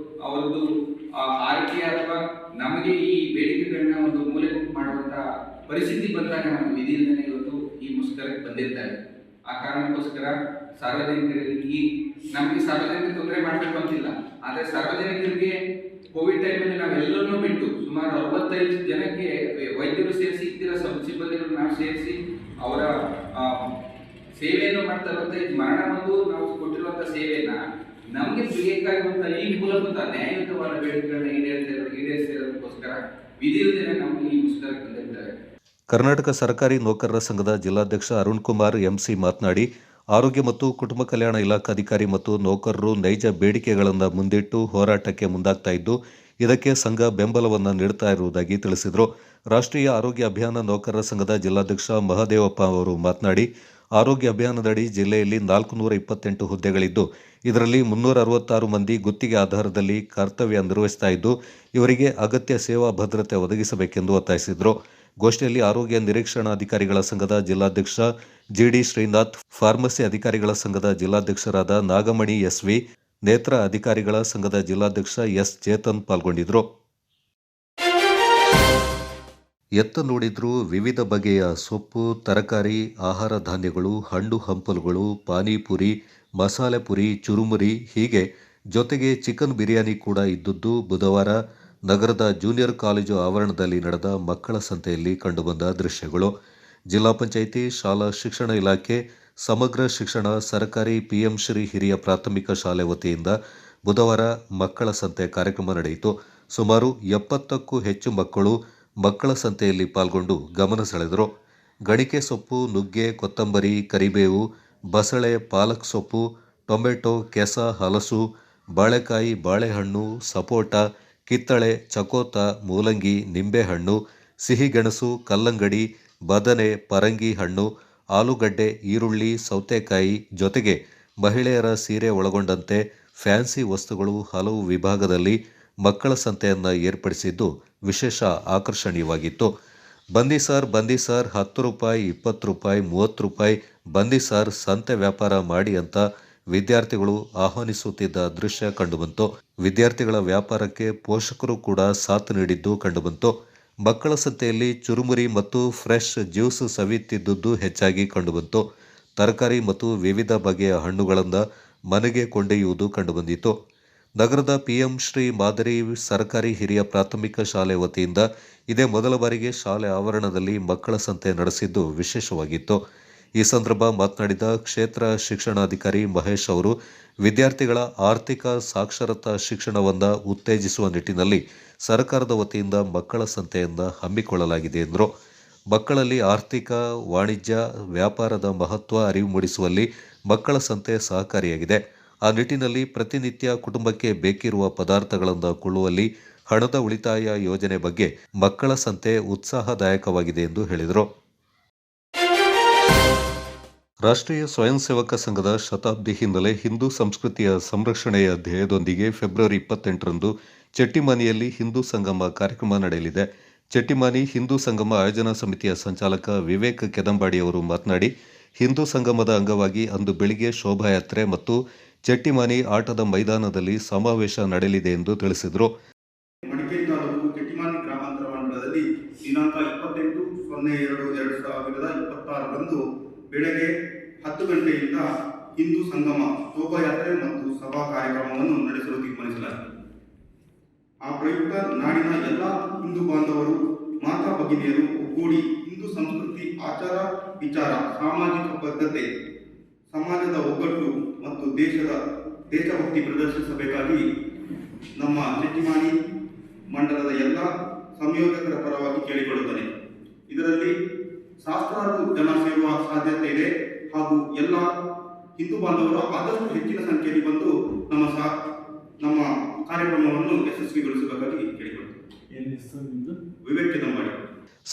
ಅವರದ್ದು ಆಯ್ಕೆ ಅಥವಾ ನಮಗೆ ಈ ಬೇಡಿಕೆಗಳನ್ನ ಒಂದು ಮೂಲೆ ಗುಂಪು ಮಾಡುವಂತ ಪರಿಸ್ಥಿತಿ ಬಂದಾಗ ನಮ್ಮ ವಿಧಿ ಇಲ್ಲದೆ ಇವತ್ತು ಈ ಮುಷ್ಕರಕ್ಕೆ ಬಂದಿರ್ತಾರೆ. ಆ ಕಾರಣಕ್ಕೋಸ್ಕರ ಸಾರ್ವಜನಿಕರಿಗೆ ನಮಗೆ ಸಾರ್ವಜನಿಕರಿಗೆ ತೊಂದರೆ ಮಾಡಬೇಕು ಅಂತಿಲ್ಲ, ಆದರೆ ಸಾರ್ವಜನಿಕರಿಗೆ ಕೋವಿಡ್ ಟೈಮಲ್ಲಿ ನಾವೆಲ್ಲರನ್ನೂ ಬಿಟ್ಟು ಸುಮಾರು 65 ಜನಕ್ಕೆ ವೈದ್ಯರು ಸೇರಿಸಿ ಇತರ ಸಿಬ್ಬಂದಿಗಳು ನಾವು ಸೇರಿಸಿ ಅವರ ಸೇವೆಯನ್ನು ಮಾಡ್ತಾ ಇರುವಂತ ಮರಣ ಬಂದು ನಾವು ಕೊಟ್ಟಿರುವಂತ ಸೇವೆಯನ್ನ ನಮಗೆ ಬೇಕಾಗಿರುವಂತಹ ಈ ಮೂಲಭೂತ ನ್ಯಾಯಯುತವಾದ ಬೇಡಿಕೆಗಳನ್ನ ಈಡೇರಿಸಿರೋದಕ್ಕೋಸ್ಕರ ವಿಧಿ ಇಲ್ಲದೆ ನಾವು ಈ ಮುಷ್ಕರಕ್ಕೆ ಬಂದಿದ್ದೇವೆ. ಕರ್ನಾಟಕ ಸರ್ಕಾರಿ ನೌಕರರ ಸಂಘದ ಜಿಲ್ಲಾಧ್ಯಕ್ಷ ಅರುಣ್ ಕುಮಾರ್ MC ಮಾತನಾಡಿ, ಆರೋಗ್ಯ ಮತ್ತು ಕುಟುಂಬ ಕಲ್ಯಾಣ ಇಲಾಖಾಧಿಕಾರಿ ಮತ್ತು ನೌಕರರು ನೈಜ ಬೇಡಿಕೆಗಳನ್ನು ಮುಂದಿಟ್ಟು ಹೋರಾಟಕ್ಕೆ ಮುಂದಾಗ್ತಾ ಇದ್ದು, ಇದಕ್ಕೆ ಸಂಘ ಬೆಂಬಲವನ್ನು ನೀಡುತ್ತಾ ಇರುವುದಾಗಿ ತಿಳಿಸಿದರು. ರಾಷ್ಟ್ರೀಯ ಆರೋಗ್ಯ ಅಭಿಯಾನ ನೌಕರರ ಸಂಘದ ಜಿಲ್ಲಾಧ್ಯಕ್ಷ ಮಹದೇವಪ್ಪ ಅವರು ಮಾತನಾಡಿ, ಆರೋಗ್ಯ ಅಭಿಯಾನದಡಿ ಜಿಲ್ಲೆಯಲ್ಲಿ 428 ಹುದ್ದೆಗಳಿದ್ದು, ಇದರಲ್ಲಿ 366 ಮಂದಿ ಗುತ್ತಿಗೆ ಆಧಾರದಲ್ಲಿ ಕರ್ತವ್ಯ ನಿರ್ವಹಿಸ್ತಾ ಇದ್ದು, ಇವರಿಗೆ ಅಗತ್ಯ ಸೇವಾ ಭದ್ರತೆ ಒದಗಿಸಬೇಕೆಂದು ಒತ್ತಾಯಿಸಿದರು. ಗೋಷ್ಠಿಯಲ್ಲಿ ಆರೋಗ್ಯ ನಿರೀಕ್ಷಣಾಧಿಕಾರಿಗಳ ಸಂಘದ ಜಿಲ್ಲಾಧ್ಯಕ್ಷ ಜಿಡಿ ಶ್ರೀನಾಥ್, ಫಾರ್ಮಸಿ ಅಧಿಕಾರಿಗಳ ಸಂಘದ ಜಿಲ್ಲಾಧ್ಯಕ್ಷರಾದ ನಾಗಮಣಿ ಎಸ್ವಿ, ನೇತ್ರ ಅಧಿಕಾರಿಗಳ ಸಂಘದ ಜಿಲ್ಲಾಧ್ಯಕ್ಷ ಎಸ್ ಚೇತನ್ ಪಾಲ್ಗೊಂಡಿದ್ದರು. ಎತ್ತ ನೋಡಿದ್ರೂ ವಿವಿಧ ಬಗೆಯ ಸೊಪ್ಪು, ತರಕಾರಿ, ಆಹಾರ ಧಾನ್ಯಗಳು, ಹಣ್ಣು ಹಂಪಲುಗಳು, ಪಾನಿಪುರಿ, ಮಸಾಲೆ ಪುರಿ, ಚುರುಮುರಿ, ಹೀಗೆ ಜೊತೆಗೆ ಚಿಕನ್ ಬಿರಿಯಾನಿ ಕೂಡ ಇದ್ದದ್ದು ಬುಧವಾರ ನಗರದ ಜೂನಿಯರ್ ಕಾಲೇಜು ಆವರಣದಲ್ಲಿ ನಡೆದ ಮಕ್ಕಳ ಸಂತೆಯಲ್ಲಿ ಕಂಡುಬಂದ ದೃಶ್ಯಗಳು. ಜಿಲ್ಲಾ ಪಂಚಾಯಿತಿ, ಶಾಲಾ ಶಿಕ್ಷಣ ಇಲಾಖೆ, ಸಮಗ್ರ ಶಿಕ್ಷಣ, ಸರ್ಕಾರಿ ಪಿಎಂ ಶ್ರೀ ಹಿರಿಯ ಪ್ರಾಥಮಿಕ ಶಾಲೆ ವತಿಯಿಂದ ಬುಧವಾರ ಮಕ್ಕಳ ಸಂತೆ ಕಾರ್ಯಕ್ರಮ ನಡೆಯಿತು. ಸುಮಾರು 70ಕ್ಕೂ ಹೆಚ್ಚು ಮಕ್ಕಳು ಮಕ್ಕಳ ಸಂತೆಯಲ್ಲಿ ಪಾಲ್ಗೊಂಡು ಗಮನ ಸೆಳೆದರು. ಗಣಿಕೆ ಸೊಪ್ಪು, ನುಗ್ಗೆ, ಕೊತ್ತಂಬರಿ, ಕರಿಬೇವು, ಬಸಳೆ, ಪಾಲಕ್ ಸೊಪ್ಪು, ಟೊಮೆಟೊ, ಕೆಸ, ಹಲಸು, ಬಾಳೆಕಾಯಿ, ಬಾಳೆಹಣ್ಣು, ಸಪೋಟ, ಕಿತ್ತಳೆ, ಚಕೋತ, ಮೂಲಂಗಿ, ನಿಂಬೆಹಣ್ಣು, ಸಿಹಿಗೆಣಸು, ಕಲ್ಲಂಗಡಿ, ಬದನೆ, ಪರಂಗಿ ಹಣ್ಣು, ಆಲೂಗಡ್ಡೆ, ಈರುಳ್ಳಿ, ಸೌತೆಕಾಯಿ, ಜೊತೆಗೆ ಮಹಿಳೆಯರ ಸೀರೆ ಒಳಗೊಂಡಂತೆ ಫ್ಯಾನ್ಸಿ ವಸ್ತುಗಳು ಹಲವು ವಿಭಾಗದಲ್ಲಿ ಮಕ್ಕಳ ಸಂತೆಯನ್ನು ಏರ್ಪಡಿಸಿದ್ದು ವಿಶೇಷ ಆಕರ್ಷಣೀಯವಾಗಿತ್ತು. ಬನ್ನಿ ಸರ್ 10 ರೂಪಾಯಿ, 20 ರೂಪಾಯಿ, 30 ರೂಪಾಯಿ, ಬನ್ನಿ ಸರ್ ಸಂತೆ ವ್ಯಾಪಾರ ಮಾಡಿ ಅಂತ ವಿದ್ಯಾರ್ಥಿಗಳು ಆಹ್ವಾನಿಸುತ್ತಿದ್ದ ದೃಶ್ಯ ಕಂಡುಬಂತು. ವಿದ್ಯಾರ್ಥಿಗಳ ವ್ಯಾಪಾರಕ್ಕೆ ಪೋಷಕರು ಕೂಡ ಸಾಥ್ ನೀಡಿದ್ದು ಕಂಡುಬಂತು. ಮಕ್ಕಳ ಸಂತೆಯಲ್ಲಿ ಚುರುಮುರಿ ಮತ್ತು ಫ್ರೆಶ್ ಜ್ಯೂಸ್ ಸವಿಯುತ್ತಿದ್ದುದು ಹೆಚ್ಚಾಗಿ ಕಂಡುಬಂತು. ತರಕಾರಿ ಮತ್ತು ವಿವಿಧ ಬಗೆಯ ಹಣ್ಣುಗಳನ್ನು ಮನೆಗೆ ಕೊಂಡೊಯ್ಯುವುದು ಕಂಡುಬಂದಿತು. ನಗರದ ಪಿಎಂ ಶ್ರೀ ಮಾದರಿ ಸರ್ಕಾರಿ ಹಿರಿಯ ಪ್ರಾಥಮಿಕ ಶಾಲೆ ವತಿಯಿಂದ ಇದೇ ಮೊದಲ ಬಾರಿಗೆ ಶಾಲೆ ಆವರಣದಲ್ಲಿ ಮಕ್ಕಳ ಸಂತೆ ನಡೆಸಿದ್ದು ವಿಶೇಷವಾಗಿತ್ತು. ಈ ಸಂದರ್ಭ ಮಾತನಾಡಿದ ಕ್ಷೇತ್ರ ಶಿಕ್ಷಣಾಧಿಕಾರಿ ಮಹೇಶ್ ಅವರು, ವಿದ್ಯಾರ್ಥಿಗಳ ಆರ್ಥಿಕ ಸಾಕ್ಷರತಾ ಶಿಕ್ಷಣವನ್ನು ಉತ್ತೇಜಿಸುವ ನಿಟ್ಟಿನಲ್ಲಿ ಸರ್ಕಾರದ ವತಿಯಿಂದ ಮಕ್ಕಳ ಸಂತೆಯನ್ನು ಹಮ್ಮಿಕೊಳ್ಳಲಾಗಿದೆ ಎಂದರು. ಮಕ್ಕಳಲ್ಲಿ ಆರ್ಥಿಕ, ವಾಣಿಜ್ಯ, ವ್ಯಾಪಾರದ ಮಹತ್ವ ಅರಿವು ಮೂಡಿಸುವಲ್ಲಿ ಮಕ್ಕಳ ಸಂತೆ ಸಹಕಾರಿಯಾಗಿದೆ. ಆ ನಿಟ್ಟಿನಲ್ಲಿ ಪ್ರತಿನಿತ್ಯ ಕುಟುಂಬಕ್ಕೆ ಬೇಕಿರುವ ಪದಾರ್ಥಗಳನ್ನು ಕೊಳ್ಳುವಲ್ಲಿ ಹಣದ ಉಳಿತಾಯ ಯೋಜನೆ ಬಗ್ಗೆ ಮಕ್ಕಳ ಸಂತೆ ಉತ್ಸಾಹದಾಯಕವಾಗಿದೆ ಎಂದು ಹೇಳಿದರು. ರಾಷ್ಟ್ರೀಯ ಸ್ವಯಂ ಸೇವಕ ಸಂಘದ ಶತಾಬ್ದಿ ಹಿನ್ನೆಲೆ ಹಿಂದೂ ಸಂಸ್ಕೃತಿಯ ಸಂರಕ್ಷಣೆಯ ಧ್ಯೇಯದೊಂದಿಗೆ ಫೆಬ್ರವರಿ 28ರಂದು ಚೆಟ್ಟಿಮಾನಿಯಲ್ಲಿ ಹಿಂದೂ ಸಂಗಮ ಕಾರ್ಯಕ್ರಮ ನಡೆಯಲಿದೆ. ಚೆಟ್ಟಿಮಾನಿ ಹಿಂದೂ ಸಂಗಮ ಆಯೋಜನಾ ಸಮಿತಿಯ ಸಂಚಾಲಕ ವಿವೇಕ್ ಕೆದಂಬಾಡಿಯವರು ಮಾತನಾಡಿ, ಹಿಂದೂ ಸಂಗಮದ ಅಂಗವಾಗಿ ಅಂದು ಬೆಳಿಗ್ಗೆ ಶೋಭಾಯಾತ್ರೆ ಮತ್ತು ಚೆಟ್ಟಿಮಾನಿ ಆಟದ ಮೈದಾನದಲ್ಲಿ ಸಮಾವೇಶ ನಡೆಯಲಿದೆ ಎಂದು ತಿಳಿಸಿದರು. ಮಡಿಕೇರಿ ತಾಲೂಕು ಚೆಟ್ಟಿಮಾನಿ ಗ್ರಾಮಾಂತರ ಮಂಡಲದಲ್ಲಿ ದಿನಾಂಕ 28/02/2026ರಂದು ಬೆಳಗ್ಗೆ 10 ಗಂಟೆಯಿಂದ ಹಿಂದೂ ಸಂಗಮ ಶೋಭಾಯಾತ್ರೆ ಮತ್ತು ಸಭಾ ಕಾರ್ಯಕ್ರಮವನ್ನು ನಡೆಸಲು ತೀರ್ಮಾನಿಸಲಾಗಿದೆ. ಆ ಪ್ರಯುಕ್ತ ನಾಡಿನ ಎಲ್ಲ ಹಿಂದೂ ಬಾಂಧವರು, ಮಾತಾ ಭಗಿನಿಯರು ಒಗ್ಗೂಡಿ ಹಿಂದೂ ಸಂಸ್ಕೃತಿ, ಆಚಾರ ವಿಚಾರ, ಸಾಮಾಜಿಕ ಬದ್ಧತೆ, ಸಮಾಜದ ಒಗ್ಗಟ್ಟು ಮತ್ತು ದೇಶಭಕ್ತಿ ಪ್ರದರ್ಶಿಸಬೇಕಾಗಿ ನಮ್ಮ ಚೆಟ್ಟಿಮಾನಿ ಮಂಡಲದ ಎಲ್ಲ ಸಂಯೋಜಕರ ಪರವಾಗಿ ಕೇಳಿಕೊಳ್ಳುತ್ತೇನೆ. ಇದರಲ್ಲಿ ಸಹಸ್ರಾರು ಜನ ಸೇರುವ ಸಾಧ್ಯತೆ ಇದೆ ಹಾಗೂ ಎಲ್ಲ ಹಿಂದೂ ಬಾಂಧವರು ಆದಷ್ಟು ಹೆಚ್ಚಿನ ಸಂಖ್ಯೆಯಲ್ಲಿ ಬಂದು ನಮ್ಮ ಕಾರ್ಯಕ್ರಮವನ್ನು ಯಶಸ್ವಿಗೊಳಿಸಬೇಕಾಗಿ ಕೇಳಿಕೊಳ್ಳುತ್ತೇನೆ. ವಿವೇಕ್ ಕೆದಂಬಾಡಿ.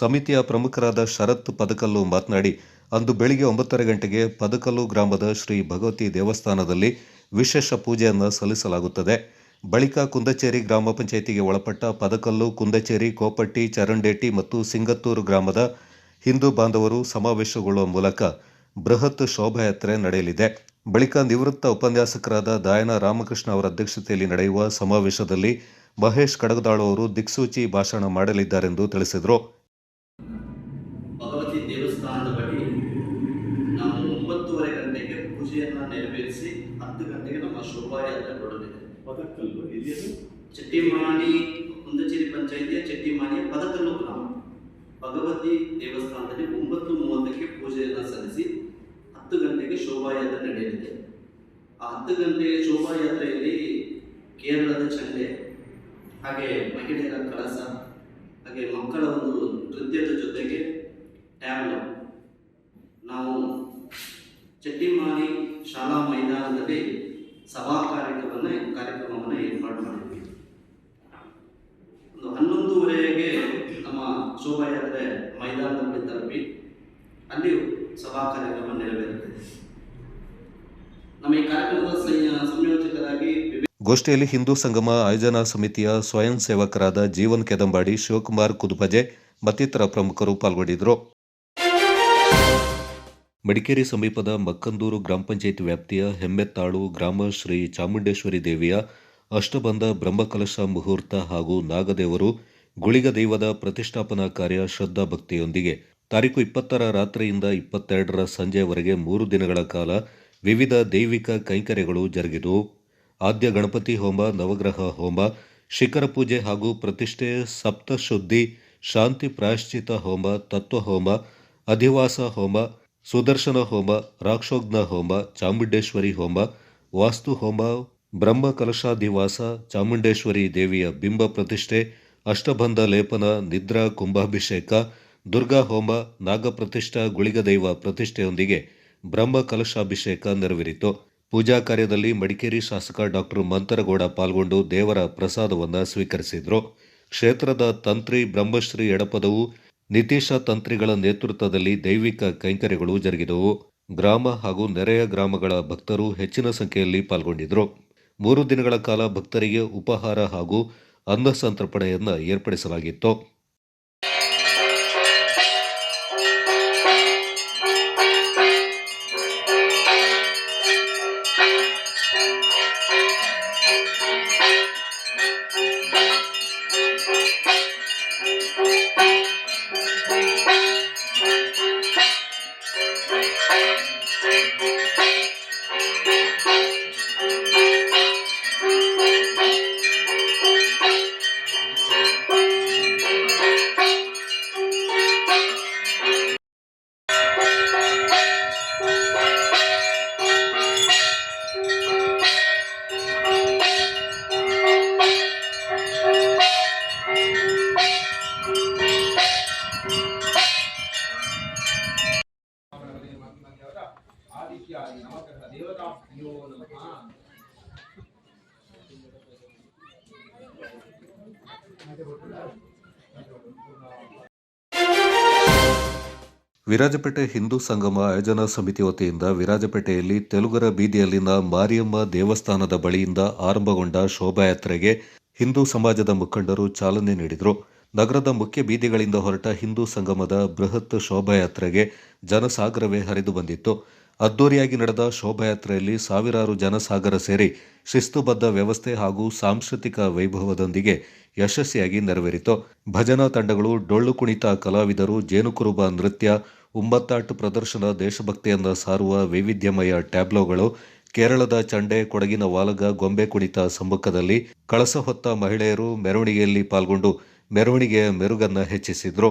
ಸಮಿತಿಯ ಪ್ರಮುಖರಾದ ಶರತ್ ಪದಕಲ್ಲು ಮಾತನಾಡಿ, ಅಂದು ಬೆಳಿಗ್ಗೆ 9 ಗಂಟೆಗೆ ಪದಕಲ್ಲು ಗ್ರಾಮದ ಶ್ರೀ ಭಗವತಿ ದೇವಸ್ಥಾನದಲ್ಲಿ ವಿಶೇಷ ಪೂಜೆಯನ್ನು ಸಲ್ಲಿಸಲಾಗುತ್ತದೆ. ಬಳಿಕ ಕುಂದಚೇರಿ ಗ್ರಾಮ ಪಂಚಾಯಿತಿಗೆ ಒಳಪಟ್ಟ ಪದಕಲ್ಲು, ಕುಂದಚೇರಿ, ಕೋಪಟ್ಟಿ, ಚರಂಡೇಟಿ ಮತ್ತು ಸಿಂಗತ್ತೂರು ಗ್ರಾಮದ ಹಿಂದೂ ಬಾಂಧವರು ಸಮಾವೇಶಗೊಳ್ಳುವ ಮೂಲಕ ಬೃಹತ್ ಶೋಭಾಯಾತ್ರೆ ನಡೆಯಲಿದೆ. ಬಳಿಕ ನಿವೃತ್ತ ಉಪನ್ಯಾಸಕರಾದ ದಾಯನ ರಾಮಕೃಷ್ಣ ಅವರ ಅಧ್ಯಕ್ಷತೆಯಲ್ಲಿ ನಡೆಯುವ ಸಮಾವೇಶದಲ್ಲಿ ಮಹೇಶ್ ಕಡಗದಾಳು ಅವರು ದಿಕ್ಸೂಚಿ ಭಾಷಣ ಮಾಡಲಿದ್ದಾರೆಂದು ತಿಳಿಸಿದರು. ಭಗವತಿ ದೇವಸ್ಥಾನದ ಬಳಿ ನಾವು 9:30 ಗಂಟೆಗೆ ಪೂಜೆಯನ್ನು ನೆರವೇರಿಸಿ 10 ಗಂಟೆಗೆ ನಮ್ಮ ಶೋಭಾಯಾತ್ರೆ ಹೊರಡಲಿದೆ. ಪದಕಲ್ಲು ಎಲ್ಲಿಯದು? ಚೆಟ್ಟಿಮಾನಿ, ಕುಂದಚೇರಿ ಪಂಚಾಯಿತಿಯ ಚೆಟ್ಟಿಮಾನಿಯ ಪದಕಲ್ಲು ಗ್ರಾಮ. ಭಗವತಿ ದೇವಸ್ಥಾನದಲ್ಲಿ 9:30ಕ್ಕೆ ಪೂಜೆಯನ್ನು ಸಲ್ಲಿಸಿ 10 ಗಂಟೆಗೆ ಶೋಭಾಯಾತ್ರೆ ನಡೆಯಲಿದೆ. ಆ 10 ಗಂಟೆಯ ಶೋಭಾಯಾತ್ರೆಯಲ್ಲಿ ಕೇರಳದ ಚಂಡೆ, ಹಾಗೆ ಮಹಿಳೆಯರ ಕಳಸ, ಹಾಗೆ ಮಕ್ಕಳ ಒಂದು ನೃತ್ಯದ ಜೊತೆಗೆ ಟ್ಯಾಬ್ಲೋ ನಾವು ಚೆಟ್ಟಿಮಾನಿ ಶಾಲಾ ಮೈದಾನದಲ್ಲಿ ಸಭಾ ಕಾರ್ಯಕ್ರಮವನ್ನು ಏರ್ಪಾಡು ಮಾಡಿದ್ವಿ. ಒಂದು 11:30ಗೆ ನಮ್ಮ ಶೋಭಾಯಾತ್ರೆ ಮೈದಾನದ ಬಳಿ ತಲುಪಿ ಅಲ್ಲಿ ಸಭಾ ಕಾರ್ಯಕ್ರಮ ನೆರವೇರುತ್ತದೆ. ನಮ್ಮ ಈ ಕಾರ್ಯಕ್ರಮದ ಸಂಯೋಜಕರಾಗಿ ಗೋಷ್ಠಿಯಲ್ಲಿ ಹಿಂದೂ ಸಂಗಮ ಆಯೋಜನಾ ಸಮಿತಿಯ ಸ್ವಯಂ ಸೇವಕರಾದ ಜೀವನ್ ಕೆದಂಬಾಡಿ, ಶಿವಕುಮಾರ್ ಕುದುಪಜೆ, ಮತ್ತಿತರ ಪ್ರಮುಖರು ಪಾಲ್ಗೊಂಡಿದ್ದರು. ಮಡಿಕೇರಿ ಸಮೀಪದ ಮಕ್ಕಂದೂರು ಗ್ರಾಮ ಪಂಚಾಯಿತಿ ವ್ಯಾಪ್ತಿಯ ಹೆಮ್ಮೆತ್ತಾಳು ಗ್ರಾಮ ಶ್ರೀ ಚಾಮುಂಡೇಶ್ವರಿ ದೇವಿಯ ಅಷ್ಟಬಂಧ ಬ್ರಹ್ಮಕಲಶ ಮುಹೂರ್ತ ಹಾಗೂ ನಾಗದೇವರು ಗುಳಿಗ ದೈವದ ಪ್ರತಿಷ್ಠಾಪನಾ ಕಾರ್ಯ ಶ್ರದ್ಧಾ ಭಕ್ತಿಯೊಂದಿಗೆ ತಾರೀಕು 20ರ ರಾತ್ರಿಯಿಂದ 22ರ ಸಂಜೆಯವರೆಗೆ 3 ದಿನಗಳ ಕಾಲ ವಿವಿಧ ದೈವಿಕ ಕೈಂಕರ್ಯಗಳು ಜರುಗಿದವು. ಆದ್ಯ ಗಣಪತಿ ಹೋಮ, ನವಗ್ರಹ ಹೋಮ, ಶಿಖರ ಪೂಜೆ ಹಾಗೂ ಪ್ರತಿಷ್ಠೆ, ಸಪ್ತಶುದ್ಧಿ, ಶಾಂತಿ ಪ್ರಾಯಶ್ಚಿತ ಹೋಮ, ತತ್ವ ಹೋಮ, ಅಧಿವಾಸ ಹೋಮ, ಸುದರ್ಶನ ಹೋಮ, ರಾಕ್ಷೋಘ್ನ ಹೋಮ, ಚಾಮುಂಡೇಶ್ವರಿ ಹೋಮ, ವಾಸ್ತು ಹೋಮ, ಬ್ರಹ್ಮ ಕಲಶಾಧಿವಾಸ, ಚಾಮುಂಡೇಶ್ವರಿ ದೇವಿಯ ಬಿಂಬ ಪ್ರತಿಷ್ಠೆ, ಅಷ್ಟಬಂಧ ಲೇಪನ, ನಿದ್ರಾ ಕುಂಭಾಭಿಷೇಕ, ದುರ್ಗಾ ಹೋಮ, ನಾಗಪ್ರತಿಷ್ಠಾ ಗುಳಿಗದೈವ ಪ್ರತಿಷ್ಠೆಯೊಂದಿಗೆ ಬ್ರಹ್ಮ ಕಲಶಾಭಿಷೇಕ ನೆರವೇರಿತು. ಪೂಜಾ ಕಾರ್ಯದಲ್ಲಿ ಮಡಿಕೇರಿ ಶಾಸಕ ಡಾಕ್ಟರ್ ಮಂತರಗೌಡ ಪಾಲ್ಗೊಂಡು ದೇವರ ಪ್ರಸಾದವನ್ನು ಸ್ವೀಕರಿಸಿದರು. ಕ್ಷೇತ್ರದ ತಂತ್ರಿ ಬ್ರಹ್ಮಶ್ರೀ ಎಡಪದವು ನಿತೀಶ ತಂತ್ರಿಗಳ ನೇತೃತ್ವದಲ್ಲಿ ದೈವಿಕ ಕೈಂಕರ್ಯಗಳು ಜರುಗಿದವು. ಗ್ರಾಮ ಹಾಗೂ ನೆರೆಯ ಗ್ರಾಮಗಳ ಭಕ್ತರು ಹೆಚ್ಚಿನ ಸಂಖ್ಯೆಯಲ್ಲಿ ಪಾಲ್ಗೊಂಡಿದ್ದರು. 3 ದಿನಗಳ ಕಾಲ ಭಕ್ತರಿಗೆ ಉಪಹಾರ ಹಾಗೂ ಅನ್ನ ಸಂತರ್ಪಣೆಯನ್ನು ಏರ್ಪಡಿಸಲಾಗಿತ್ತು. ವಿರಾಜಪೇಟೆ ಹಿಂದೂ ಸಂಗಮ ಆಯೋಜನಾ ಸಮಿತಿ ವತಿಯಿಂದ ವಿರಾಜಪೇಟೆಯಲ್ಲಿ ತೆಲುಗರ ಬೀದಿಯಲ್ಲಿನ ಮಾರಿಯಮ್ಮ ದೇವಸ್ಥಾನದ ಬಳಿಯಿಂದ ಆರಂಭಗೊಂಡ ಶೋಭಾಯಾತ್ರೆಗೆ ಹಿಂದೂ ಸಮಾಜದ ಮುಖಂಡರು ಚಾಲನೆ ನೀಡಿದರು. ನಗರದ ಮುಖ್ಯ ಬೀದಿಗಳಿಂದ ಹೊರಟ ಹಿಂದೂ ಸಂಗಮದ ಬೃಹತ್ ಶೋಭಾಯಾತ್ರೆಗೆ ಜನಸಾಗರವೇ ಹರಿದು ಬಂದಿತ್ತು. ಅದ್ದೂರಿಯಾಗಿ ನಡೆದ ಶೋಭಾಯಾತ್ರೆಯಲ್ಲಿ ಸಾವಿರಾರು ಜನಸಾಗರ ಸೇರಿ ಶಿಸ್ತುಬದ್ಧ ವ್ಯವಸ್ಥೆ ಹಾಗೂ ಸಾಂಸ್ಕೃತಿಕ ವೈಭವದೊಂದಿಗೆ ಯಶಸ್ವಿಯಾಗಿ ನೆರವೇರಿತು. ಭಜನಾ ತಂಡಗಳು, ಡೊಳ್ಳು ಕುಣಿತ ಕಲಾವಿದರು, ಜೇನುಕುರುಬ ನೃತ್ಯ, ಉಮ್ಮತ್ತಾಟ ಪ್ರದರ್ಶನ, ದೇಶಭಕ್ತಿಯನ್ನು ಸಾರುವ ವೈವಿಧ್ಯಮಯ ಟ್ಯಾಬ್ಲೋಗಳು, ಕೇರಳದ ಚಂಡೆ, ಕೊಡಗಿನ ವಾಲಗ, ಗೊಂಬೆ ಕುಣಿತ ಸಮ್ಮುಖದಲ್ಲಿ ಕಳಸ ಹೊತ್ತ ಮಹಿಳೆಯರು ಮೆರವಣಿಗೆಯಲ್ಲಿ ಪಾಲ್ಗೊಂಡು ಮೆರವಣಿಗೆಯ ಮೆರುಗನ್ನು ಹೆಚ್ಚಿಸಿದರು.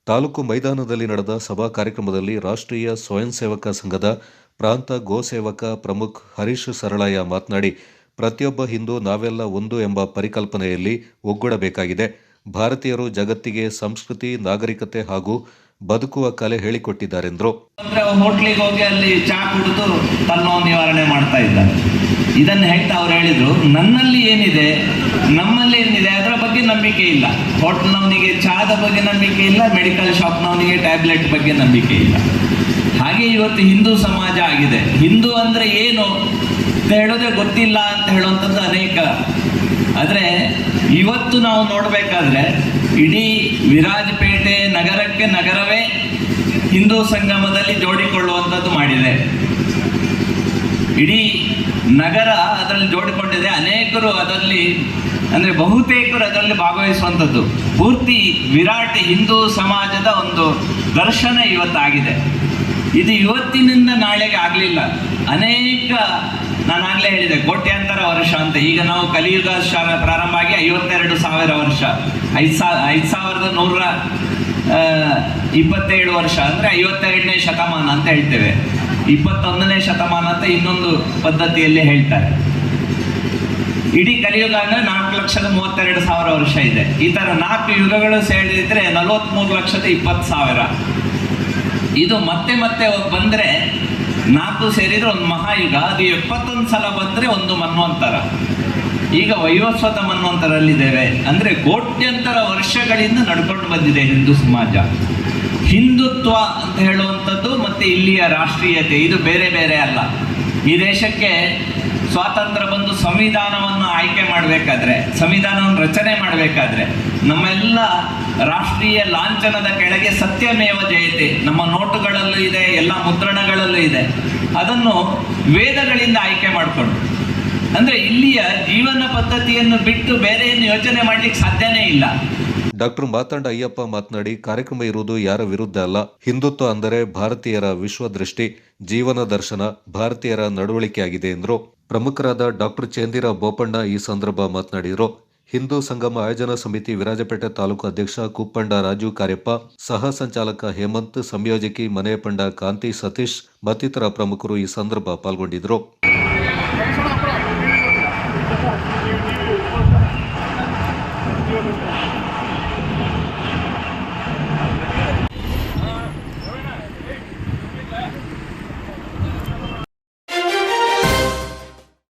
ತಾಲೂಕು ಮೈದಾನದಲ್ಲಿ ನಡೆದ ಸಭಾ ಕಾರ್ಯಕ್ರಮದಲ್ಲಿ ರಾಷ್ಟ್ರೀಯ ಸ್ವಯಂ ಸೇವಕ ಸಂಘದ ಪ್ರಾಂತ ಗೋಸೇವಕ ಪ್ರಮುಖ್ ಹರೀಶ್ ಸರಳಯ್ಯ ಮಾತನಾಡಿ, ಪ್ರತಿಯೊಬ್ಬ ಹಿಂದೂ ನಾವೆಲ್ಲ ಒಂದು ಎಂಬ ಪರಿಕಲ್ಪನೆಯಲ್ಲಿ ಒಗ್ಗೂಡಬೇಕಾಗಿದೆ. ಭಾರತೀಯರು ಜಗತ್ತಿಗೆ ಸಂಸ್ಕೃತಿ, ನಾಗರಿಕತೆ ಹಾಗೂ ಬದುಕುವ ಕಲೆ ಹೇಳಿಕೊಟ್ಟಿದ್ದಾರೆಂದರು. ಹೋಟ್ಲಿಗೆ ಹೋಗಿ ಅಲ್ಲಿ ಚಾ ಕುಡಿದು ತನ್ನೋವು ನಿವಾರಣೆ ಮಾಡ್ತಾ ಇದ್ದಾರೆ. ಇದನ್ನು ಹೇಳ್ತಾ ಅವ್ರು ಹೇಳಿದ್ರು, ನನ್ನಲ್ಲಿ ಏನಿದೆ, ನಮ್ಮಲ್ಲಿ ಏನಿದೆ ಅದರ ಬಗ್ಗೆ ನಂಬಿಕೆ ಇಲ್ಲ. ಹೋಟ್ಲ್ನವನಿಗೆ ಚಾದ ಬಗ್ಗೆ ನಂಬಿಕೆ ಇಲ್ಲ, ಮೆಡಿಕಲ್ ಶಾಪ್ನವನಿಗೆ ಟ್ಯಾಬ್ಲೆಟ್ ಬಗ್ಗೆ ನಂಬಿಕೆ ಇಲ್ಲ. ಹಾಗೆ ಇವತ್ತು ಹಿಂದೂ ಸಮಾಜ ಆಗಿದೆ. ಹಿಂದೂ ಅಂದರೆ ಏನು ಅಂತ ಹೇಳೋದೇ ಗೊತ್ತಿಲ್ಲ ಅಂತ ಹೇಳುವಂಥದ್ದು ಅನೇಕ. ಆದರೆ ಇವತ್ತು ನಾವು ನೋಡಬೇಕಾದ್ರೆ ಇಡೀ ವಿರಾಜಪೇಟೆ ನಗರಕ್ಕೆ ನಗರವೇ ಹಿಂದೂ ಸಂಗಮದಲ್ಲಿ ಜೋಡಿಕೊಳ್ಳುವಂಥದ್ದು ಮಾಡಿದೆ. ಇಡೀ ನಗರ ಅದರಲ್ಲಿ ಜೋಡಿಕೊಂಡಿದೆ. ಅನೇಕರು ಅದರಲ್ಲಿ ಅಂದರೆ ಬಹುತೇಕರು ಅದರಲ್ಲಿ ಭಾಗವಹಿಸುವಂಥದ್ದು. ಪೂರ್ತಿ ವಿರಾಟ್ ಹಿಂದೂ ಸಮಾಜದ ಒಂದು ದರ್ಶನ ಇವತ್ತಾಗಿದೆ. ಇದು ಇವತ್ತಿನಿಂದ ನಾಳೆಗೆ ಆಗಲಿಲ್ಲ. ಅನೇಕ, ನಾನಾಗಲೇ ಹೇಳಿದೆ, ಕೋಟ್ಯಾಂತರ ವರ್ಷ ಅಂತ. ಈಗ ನಾವು ಕಲಿಯುಗ ಪ್ರಾರಂಭ ಆಗಿ 52,000 ವರ್ಷ, 5,127 ವರ್ಷ ಅಂದರೆ 52ನೇ ಶತಮಾನ ಅಂತ ಹೇಳ್ತೇವೆ. 21ನೇ ಶತಮಾನ ಅಂತ ಇನ್ನೊಂದು ಪದ್ಧತಿಯಲ್ಲಿ ಹೇಳ್ತಾರೆ. ಇಡೀ ಕಲಿಯುಗ ಅಂದರೆ 4,32,000 ವರ್ಷ ಇದೆ. ಈ ಥರ 4 ಯುಗಗಳು ಸೇರಿದ್ರೆ 43,20,000. ಇದು ಮತ್ತೆ ಮತ್ತೆ ಬಂದರೆ 4 ಸೇರಿದ್ರೆ ಒಂದು ಮಹಾಯುಗ. ಅದು 71 ಸಲ ಬಂದರೆ ಒಂದು ಮನ್ವಂತರ. ಈಗ ವೈವಸ್ವತ ಮನ್ವಂತರಲ್ಲಿದ್ದೇವೆ. ಅಂದರೆ ಕೋಟ್ಯಂತರ ವರ್ಷಗಳಿಂದ ನಡ್ಕೊಂಡು ಬಂದಿದೆ ಹಿಂದೂ ಸಮಾಜ. ಹಿಂದುತ್ವ ಅಂತ ಹೇಳುವಂಥದ್ದು ಮತ್ತು ಇಲ್ಲಿಯ ರಾಷ್ಟ್ರೀಯತೆ ಇದು ಬೇರೆ ಬೇರೆ ಅಲ್ಲ. ಈ ದೇಶಕ್ಕೆ ಸ್ವಾತಂತ್ರ್ಯ ಬಂದು ಸಂವಿಧಾನವನ್ನು ಆಯ್ಕೆ ಮಾಡಬೇಕಾದ್ರೆ, ಸಂವಿಧಾನವನ್ನು ರಚನೆ ಮಾಡಬೇಕಾದ್ರೆ ನಮ್ಮೆಲ್ಲ ರಾಷ್ಟ್ರೀಯ ಲಾಂಛನದ ಕೆಳಗೆ ಸತ್ಯಮೇವ ಜಯತೆ ನಮ್ಮ ನೋಟುಗಳಲ್ಲೂ ಇದೆ, ಎಲ್ಲ ಮುದ್ರಣಗಳಲ್ಲೂ ಇದೆ. ಅದನ್ನು ವೇದಗಳಿಂದ ಆಯ್ಕೆ ಮಾಡಿಕೊಂಡು, ಅಂದರೆ ಇಲ್ಲಿಯ ಜೀವನ ಪದ್ಧತಿಯನ್ನು ಬಿಟ್ಟು ಬೇರೆ ಏನು ಯೋಚನೆ ಮಾಡಲಿಕ್ಕೆ ಸಾಧ್ಯನೇ ಇಲ್ಲ. ಡಾಕ್ಟರ್ ಮಾತಂಡ ಅಯ್ಯಪ್ಪ ಮಾತನಾಡಿ, ಕಾರ್ಯಕ್ರಮ ಇರುವುದು ಯಾರ ವಿರುದ್ಧ ಅಲ್ಲ. ಹಿಂದುತ್ವ ಅಂದರೆ ಭಾರತೀಯರ ವಿಶ್ವದೃಷ್ಟಿ, ಜೀವನ ದರ್ಶನ, ಭಾರತೀಯರ ನಡವಳಿಕೆಯಾಗಿದೆ ಎಂದರು. ಪ್ರಮುಖರಾದ ಡಾಕ್ಟರ್ ಚೇಂದಿರ ಬೋಪಣ್ಣ ಈ ಸಂದರ್ಭ ಮಾತನಾಡಿದರು. ಹಿಂದೂ ಸಂಗಮ ಆಯೋಜನಾ ಸಮಿತಿ ವಿರಾಜಪೇಟೆ ತಾಲೂಕು ಅಧ್ಯಕ್ಷ ಕುಪ್ಪಂಡ ರಾಜು ಕಾರ್ಯಪ್ಪ, ಸಹ ಸಂಚಾಲಕ ಹೇಮಂತ್, ಸಂಯೋಜಕಿ ಮನೆಯಪಂಡ ಕಾಂತಿ ಸತೀಶ್ ಮತ್ತಿತರ ಪ್ರಮುಖರು ಈ ಸಂದರ್ಭ ಪಾಲ್ಗೊಂಡಿದ್ದರು.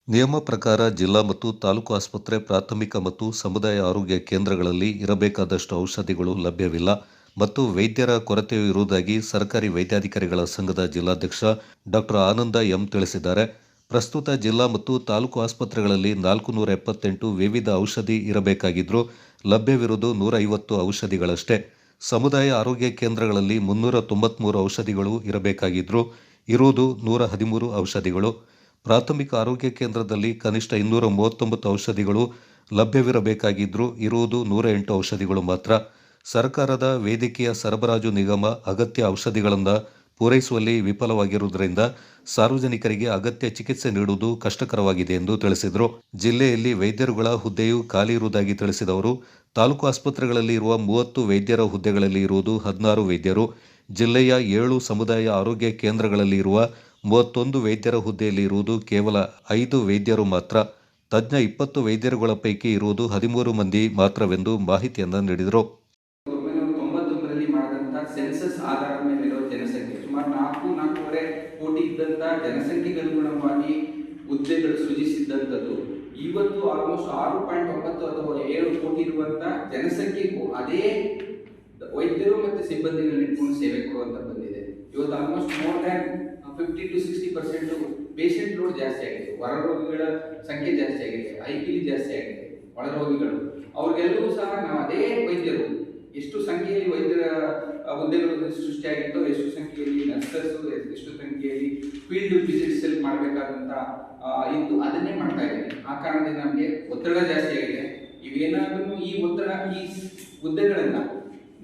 ನಿಯಮ ಪ್ರಕಾರ ಜಿಲ್ಲಾ ಮತ್ತು ತಾಲೂಕು ಆಸ್ಪತ್ರೆ, ಪ್ರಾಥಮಿಕ ಮತ್ತು ಸಮುದಾಯ ಆರೋಗ್ಯ ಕೇಂದ್ರಗಳಲ್ಲಿ ಇರಬೇಕಾದಷ್ಟು ಔಷಧಿಗಳು ಲಭ್ಯವಿಲ್ಲ ಮತ್ತು ವೈದ್ಯರ ಕೊರತೆಯೂ ಇರುವುದಾಗಿ ಸರ್ಕಾರಿ ವೈದ್ಯಾಧಿಕಾರಿಗಳ ಸಂಘದ ಜಿಲ್ಲಾಧ್ಯಕ್ಷ ಡಾಕ್ಟರ್ ಆನಂದ ಎಂ ತಿಳಿಸಿದ್ದಾರೆ. ಪ್ರಸ್ತುತ ಜಿಲ್ಲಾ ಮತ್ತು ತಾಲೂಕು ಆಸ್ಪತ್ರೆಗಳಲ್ಲಿ 478 ವಿವಿಧ ಔಷಧಿ ಇರಬೇಕಾಗಿದ್ದರೂ ಲಭ್ಯವಿರುವುದು 150 ಔಷಧಿಗಳಷ್ಟೇ. ಸಮುದಾಯ ಆರೋಗ್ಯ ಕೇಂದ್ರಗಳಲ್ಲಿ 393 ಔಷಧಿಗಳು ಇರಬೇಕಾಗಿದ್ದರೂ ಇರುವುದು 113 ಔಷಧಿಗಳು. ಪ್ರಾಥಮಿಕ ಆರೋಗ್ಯ ಕೇಂದ್ರದಲ್ಲಿ ಕನಿಷ್ಠ 239 ಔಷಧಿಗಳು ಲಭ್ಯವಿರಬೇಕಾಗಿದ್ದರೂ ಇರುವುದು 108 ಔಷಧಿಗಳು ಮಾತ್ರ. ಸರ್ಕಾರದ ವೈದ್ಯಕೀಯ ಸರಬರಾಜು ನಿಗಮ ಅಗತ್ಯ ಔಷಧಿಗಳನ್ನು ಪೂರೈಸುವಲ್ಲಿ ವಿಫಲವಾಗಿರುವುದರಿಂದ ಸಾರ್ವಜನಿಕರಿಗೆ ಅಗತ್ಯ ಚಿಕಿತ್ಸೆ ನೀಡುವುದು ಕಷ್ಟಕರವಾಗಿದೆ ಎಂದು ತಿಳಿಸಿದರು. ಜಿಲ್ಲೆಯಲ್ಲಿ ವೈದ್ಯರುಗಳ ಹುದ್ದೆಯೂ ಖಾಲಿ ಇರುವುದಾಗಿ ತಿಳಿಸಿದ ಅವರು, ತಾಲೂಕು ಆಸ್ಪತ್ರೆಗಳಲ್ಲಿ ಇರುವ 30 ವೈದ್ಯರ ಹುದ್ದೆಗಳಲ್ಲಿ ಇರುವುದು 16 ವೈದ್ಯರು. ಜಿಲ್ಲೆಯ 7 ಸಮುದಾಯ ಆರೋಗ್ಯ ಕೇಂದ್ರಗಳಲ್ಲಿ ಇರುವ 31 ವೈದ್ಯರ ಹುದ್ದೆಯಲ್ಲಿ ಇರುವುದು ಕೇವಲ 5 ವೈದ್ಯರು ಮಾತ್ರ. ತಜ್ಞ 20 ವೈದ್ಯರುಗಳ ಪೈಕಿ ಇರುವುದು 13 ಮಂದಿ ಮಾತ್ರವೆಂದು ಮಾಹಿತಿಯನ್ನು ನೀಡಿದರು. 1999ರಲ್ಲಿ ಮಾಡಿದಂಥ ಸೆನ್ಸಸ್ ಆಧಾರದ ಮೇಲಿರೋ ಜನಸಂಖ್ಯೆ ಸುಮಾರು 4.5 ಕೋಟಿ ಇದ್ದಂಥ ಜನಸಂಖ್ಯೆಗೆ ಅನುಗುಣವಾಗಿ ಹುದ್ದೆಗಳು ಸೃಜಿಸಿದ್ದಂಥದ್ದು ಇವತ್ತು ಆಲ್ಮೋಸ್ಟ್ 6.9 ಅಥವಾ 7 ಕೋಟಿ ಇರುವಂಥ ಜನಸಂಖ್ಯೆಗೂ ಅದೇ ವೈದ್ಯರು ಮತ್ತು ಸಿಬ್ಬಂದಿಗಳನ್ನು ಇಟ್ಕೊಂಡು ಸೇವೆ ಕೊಡುವಂತ ಬಂದಿದೆ. ಇವತ್ತು almost more than 50 to 60% patient load ಜಾಸ್ತಿ ಆಗಿದೆ, ಹೊರ ರೋಗಿಗಳ ಸಂಖ್ಯೆ ಜಾಸ್ತಿ ಆಗಿದೆ, ಐಪಿಲಿ ಜಾಸ್ತಿ ಆಗಿದೆ, ಒಳ ರೋಗಿಗಳು ಅವ್ರಿಗೆಲ್ಲರೂ ಸಹ ನಾವು ಅದೇ ವೈದ್ಯರು ಎಷ್ಟು ಸಂಖ್ಯೆಯಲ್ಲಿ ವೈದ್ಯರ ಹುದ್ದೆಗಳು ಸೃಷ್ಟಿಯಾಗಿತ್ತು, ಎಷ್ಟು ಸಂಖ್ಯೆಯಲ್ಲಿ ನರ್ಸಸ್, ಎಷ್ಟು ಸಂಖ್ಯೆಯಲ್ಲಿ ಫೀಲ್ಡ್ ವಿಸಿಟ್ಸ್ ಅಲ್ಲಿ ಮಾಡಬೇಕಾದಂತ ಇತ್ತು, ಅದನ್ನೇ ಮಾಡ್ತಾ ಇದ್ದೀವಿ. ಆ ಕಾರಣದಿಂದ ನಮಗೆ ಒತ್ತಡ ಜಾಸ್ತಿ ಆಗಿದೆ. ಇವೇನಾದರೂ ಈ ಒತ್ತಡ ಈ ಹುದ್ದೆಗಳನ್ನ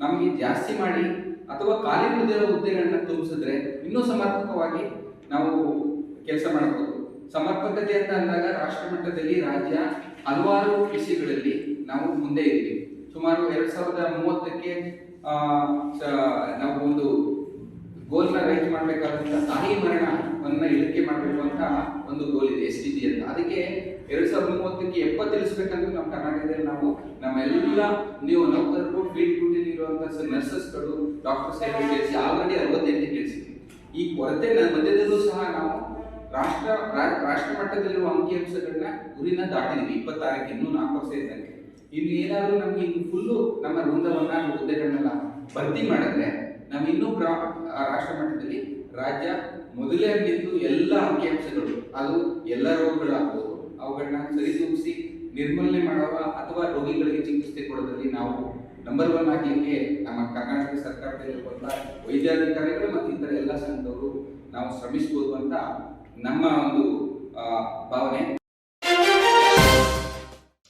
ನಮಗೆ ಜಾಸ್ತಿ ಮಾಡಿ ಅಥವಾ ಖಾಲಿ ಉಳಿದಿರೋ ಹುದ್ದೆಗಳನ್ನ ತುಂಬಿಸಿದ್ರೆ ಇನ್ನೂ ಸಮರ್ಪಕವಾಗಿ ನಾವು ಕೆಲಸ ಮಾಡಬಹುದು. ಸಮರ್ಪಕತೆ ಅಂತ ಅಂದಾಗ ರಾಷ್ಟ್ರ ಮಟ್ಟದಲ್ಲಿ ರಾಜ್ಯ ಹಲವಾರು ವಿಷಯಗಳಲ್ಲಿ ನಾವು ಮುಂದೆ ಇದ್ದೀವಿ. ಸುಮಾರು 2030ಕ್ಕೆ ನಾವು ಒಂದು ಗೋಲ್ನ ರೈಟ್ ಮಾಡಬೇಕಾದಂತ ತಾಯಿ ಮರಣವನ್ನ ಇಳಿಕೆ ಮಾಡಬೇಕು ಅಂತ ಒಂದು ಗೋಲ್ ಇದೆ SDG ಅಂತ. ಅದಕ್ಕೆ 2030ಕ್ಕೆ 70 ಇಳಿಸ್ಬೇಕಂತ ನಮ್ಮ ಕರ್ನಾಟಕದಲ್ಲಿ ನಾವು ನಮ್ಮೆಲ್ಲ ನೀವು ನೌಕರರು ಫೀಲ್ಡ್ ಡ್ಯೂಟಿಲಿ ಇರುವಂತಹ ನರ್ಸಸ್ಗಳು ಡಾಕ್ಟರ್ಸ್ ಸೇರಿಸಿ ಆಲ್ರೆಡಿ 68 ಇಳಿಸಿದ್ವಿ. ಈ ಕೊರತೆ ಮಧ್ಯದಲ್ಲೂ ಸಹ ನಾವು ರಾಷ್ಟ್ರ ಮಟ್ಟದಲ್ಲಿರುವ ಅಂಕಿಅಂಶಗಳನ್ನ ಗುರಿನ ದಾಟಿದೀವಿ. 26ಕ್ಕೆ ಇನ್ನೂ 4 ವರ್ಷ ಇದ್ದಂಗೆ. ಇನ್ನು ಏನಾದರೂ ನಮ್ಗೆ ಇನ್ನು ಫುಲ್ಲು ನಮ್ಮ ವೃಂದವನ್ನ ಹುದ್ದೆಗಳನ್ನೆಲ್ಲ ಭರ್ತಿ ಮಾಡಿದ್ರೆ ನಾವು ಇನ್ನೂ ರಾಷ್ಟ್ರ ಮಟ್ಟದಲ್ಲಿ ರಾಜ್ಯ ಮೊದಲೇ ನಿಂತು ಎಲ್ಲ ಅಂಕಿಅಂಶಗಳು ಅದು ಎಲ್ಲ ರೋಗಗಳಾಗ್ಬೋದು ಅವುಗಳನ್ನ ಸರಿದೂಗಿಸಿ ನಿರ್ಮೂಲನೆ ಮಾಡುವ ಅಥವಾ ರೋಗಿಗಳಿಗೆ ಚಿಕಿತ್ಸೆ ಕೊಡೋದ್ರಲ್ಲಿ ನಾವು ನಂಬರ್ 1 ಆಗಲಿಕ್ಕೆ ನಮ್ಮ ಕರ್ನಾಟಕ ಸರ್ಕಾರದಲ್ಲಿರುವಂತಹ ವೈದ್ಯಾಧಿಕಾರಿಗಳು ಮತ್ತು ಇತರ ಎಲ್ಲ ಸಂಘದವರು ನಾವು ಶ್ರಮಿಸಬಹುದು ಅಂತ ನಮ್ಮ ಒಂದು ಭಾವನೆ.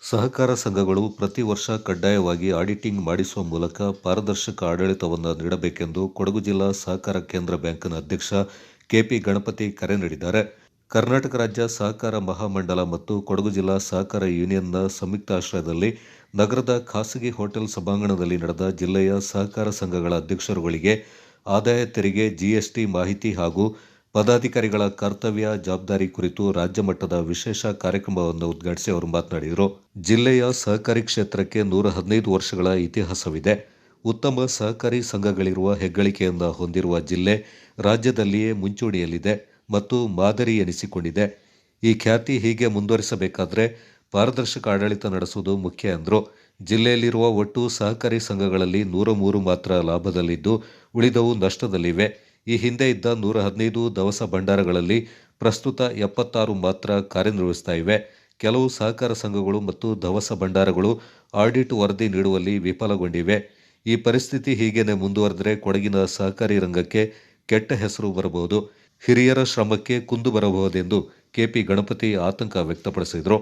ಸಹಕಾರ ಸಂಘಗಳು ಪ್ರತಿ ವರ್ಷ ಕಡ್ಡಾಯವಾಗಿ ಆಡಿಟಿಂಗ್ ಮಾಡಿಸುವ ಮೂಲಕ ಪಾರದರ್ಶಕ ಆಡಳಿತವನ್ನು ನೀಡಬೇಕೆಂದು ಕೊಡಗು ಜಿಲ್ಲಾ ಸಹಕಾರ ಕೇಂದ್ರ ಬ್ಯಾಂಕ್ನ ಅಧ್ಯಕ್ಷ KP ಗಣಪತಿ ಕರೆ ನೀಡಿದ್ದಾರೆ. ಕರ್ನಾಟಕ ರಾಜ್ಯ ಸಹಕಾರ ಮಹಾಮಂಡಲ ಮತ್ತು ಕೊಡಗು ಜಿಲ್ಲಾ ಸಹಕಾರ ಯೂನಿಯನ್ನ ಸಂಯುಕ್ತ ಆಶ್ರಯದಲ್ಲಿ ನಗರದ ಖಾಸಗಿ ಹೋಟೆಲ್ ಸಭಾಂಗಣದಲ್ಲಿ ನಡೆದ ಜಿಲ್ಲೆಯ ಸಹಕಾರ ಸಂಘಗಳ ಅಧ್ಯಕ್ಷರುಗಳಿಗೆ ಆದಾಯ ತೆರಿಗೆ, GST ಮಾಹಿತಿ ಹಾಗೂ ಪದಾಧಿಕಾರಿಗಳ ಕರ್ತವ್ಯ ಜವಾಬ್ದಾರಿ ಕುರಿತು ರಾಜ್ಯ ಮಟ್ಟದ ವಿಶೇಷ ಕಾರ್ಯಕ್ರಮವನ್ನು ಉದ್ಘಾಟಿಸಿ ಅವರು ಮಾತನಾಡಿದರು. ಜಿಲ್ಲೆಯ ಸಹಕಾರಿ ಕ್ಷೇತ್ರಕ್ಕೆ 115 ವರ್ಷಗಳ ಇತಿಹಾಸವಿದೆ. ಉತ್ತಮ ಸಹಕಾರಿ ಸಂಘಗಳಿರುವ ಹೆಗ್ಗಳಿಕೆಯನ್ನು ಹೊಂದಿರುವ ಜಿಲ್ಲೆ ರಾಜ್ಯದಲ್ಲಿಯೇ ಮುಂಚೂಣಿಯಲ್ಲಿದೆ ಮತ್ತು ಮಾದರಿ ಎನಿಸಿಕೊಂಡಿದೆ. ಈ ಖ್ಯಾತಿ ಹೀಗೆ ಮುಂದುವರಿಸಬೇಕಾದ್ರೆ ಪಾರದರ್ಶಕ ಆಡಳಿತ ನಡೆಸುವುದು ಮುಖ್ಯ ಎಂದರು. ಜಿಲ್ಲೆಯಲ್ಲಿರುವ ಒಟ್ಟು ಸಹಕಾರಿ ಸಂಘಗಳಲ್ಲಿ 103 ಮಾತ್ರ ಲಾಭದಲ್ಲಿದ್ದು ಉಳಿದವು ನಷ್ಟದಲ್ಲಿವೆ. ಈ ಹಿಂದೆ ಇದ್ದ 115 ದವಸ ಭಂಡಾರಗಳಲ್ಲಿ ಪ್ರಸ್ತುತ 76 ಮಾತ್ರ ಕಾರ್ಯನಿರ್ವಹಿಸ್ತಾ ಇವೆ. ಕೆಲವು ಸಹಕಾರ ಸಂಘಗಳು ಮತ್ತು ದವಸ ಭಂಡಾರಗಳು ಆಡಿಟ್ ವರದಿ ನೀಡುವಲ್ಲಿ ವಿಫಲಗೊಂಡಿವೆ. ಈ ಪರಿಸ್ಥಿತಿ ಹೀಗೇನೆ ಮುಂದುವರೆದರೆ ಕೊಡಗಿನ ಸಹಕಾರಿ ರಂಗಕ್ಕೆ ಕೆಟ್ಟ ಹೆಸರು ಬರಬಹುದು, ಹಿರಿಯರ ಶ್ರಮಕ್ಕೆ ಕುಂದು ಬರಬಹುದೆಂದು KP ಗಣಪತಿ ಆತಂಕ ವ್ಯಕ್ತಪಡಿಸಿದರು.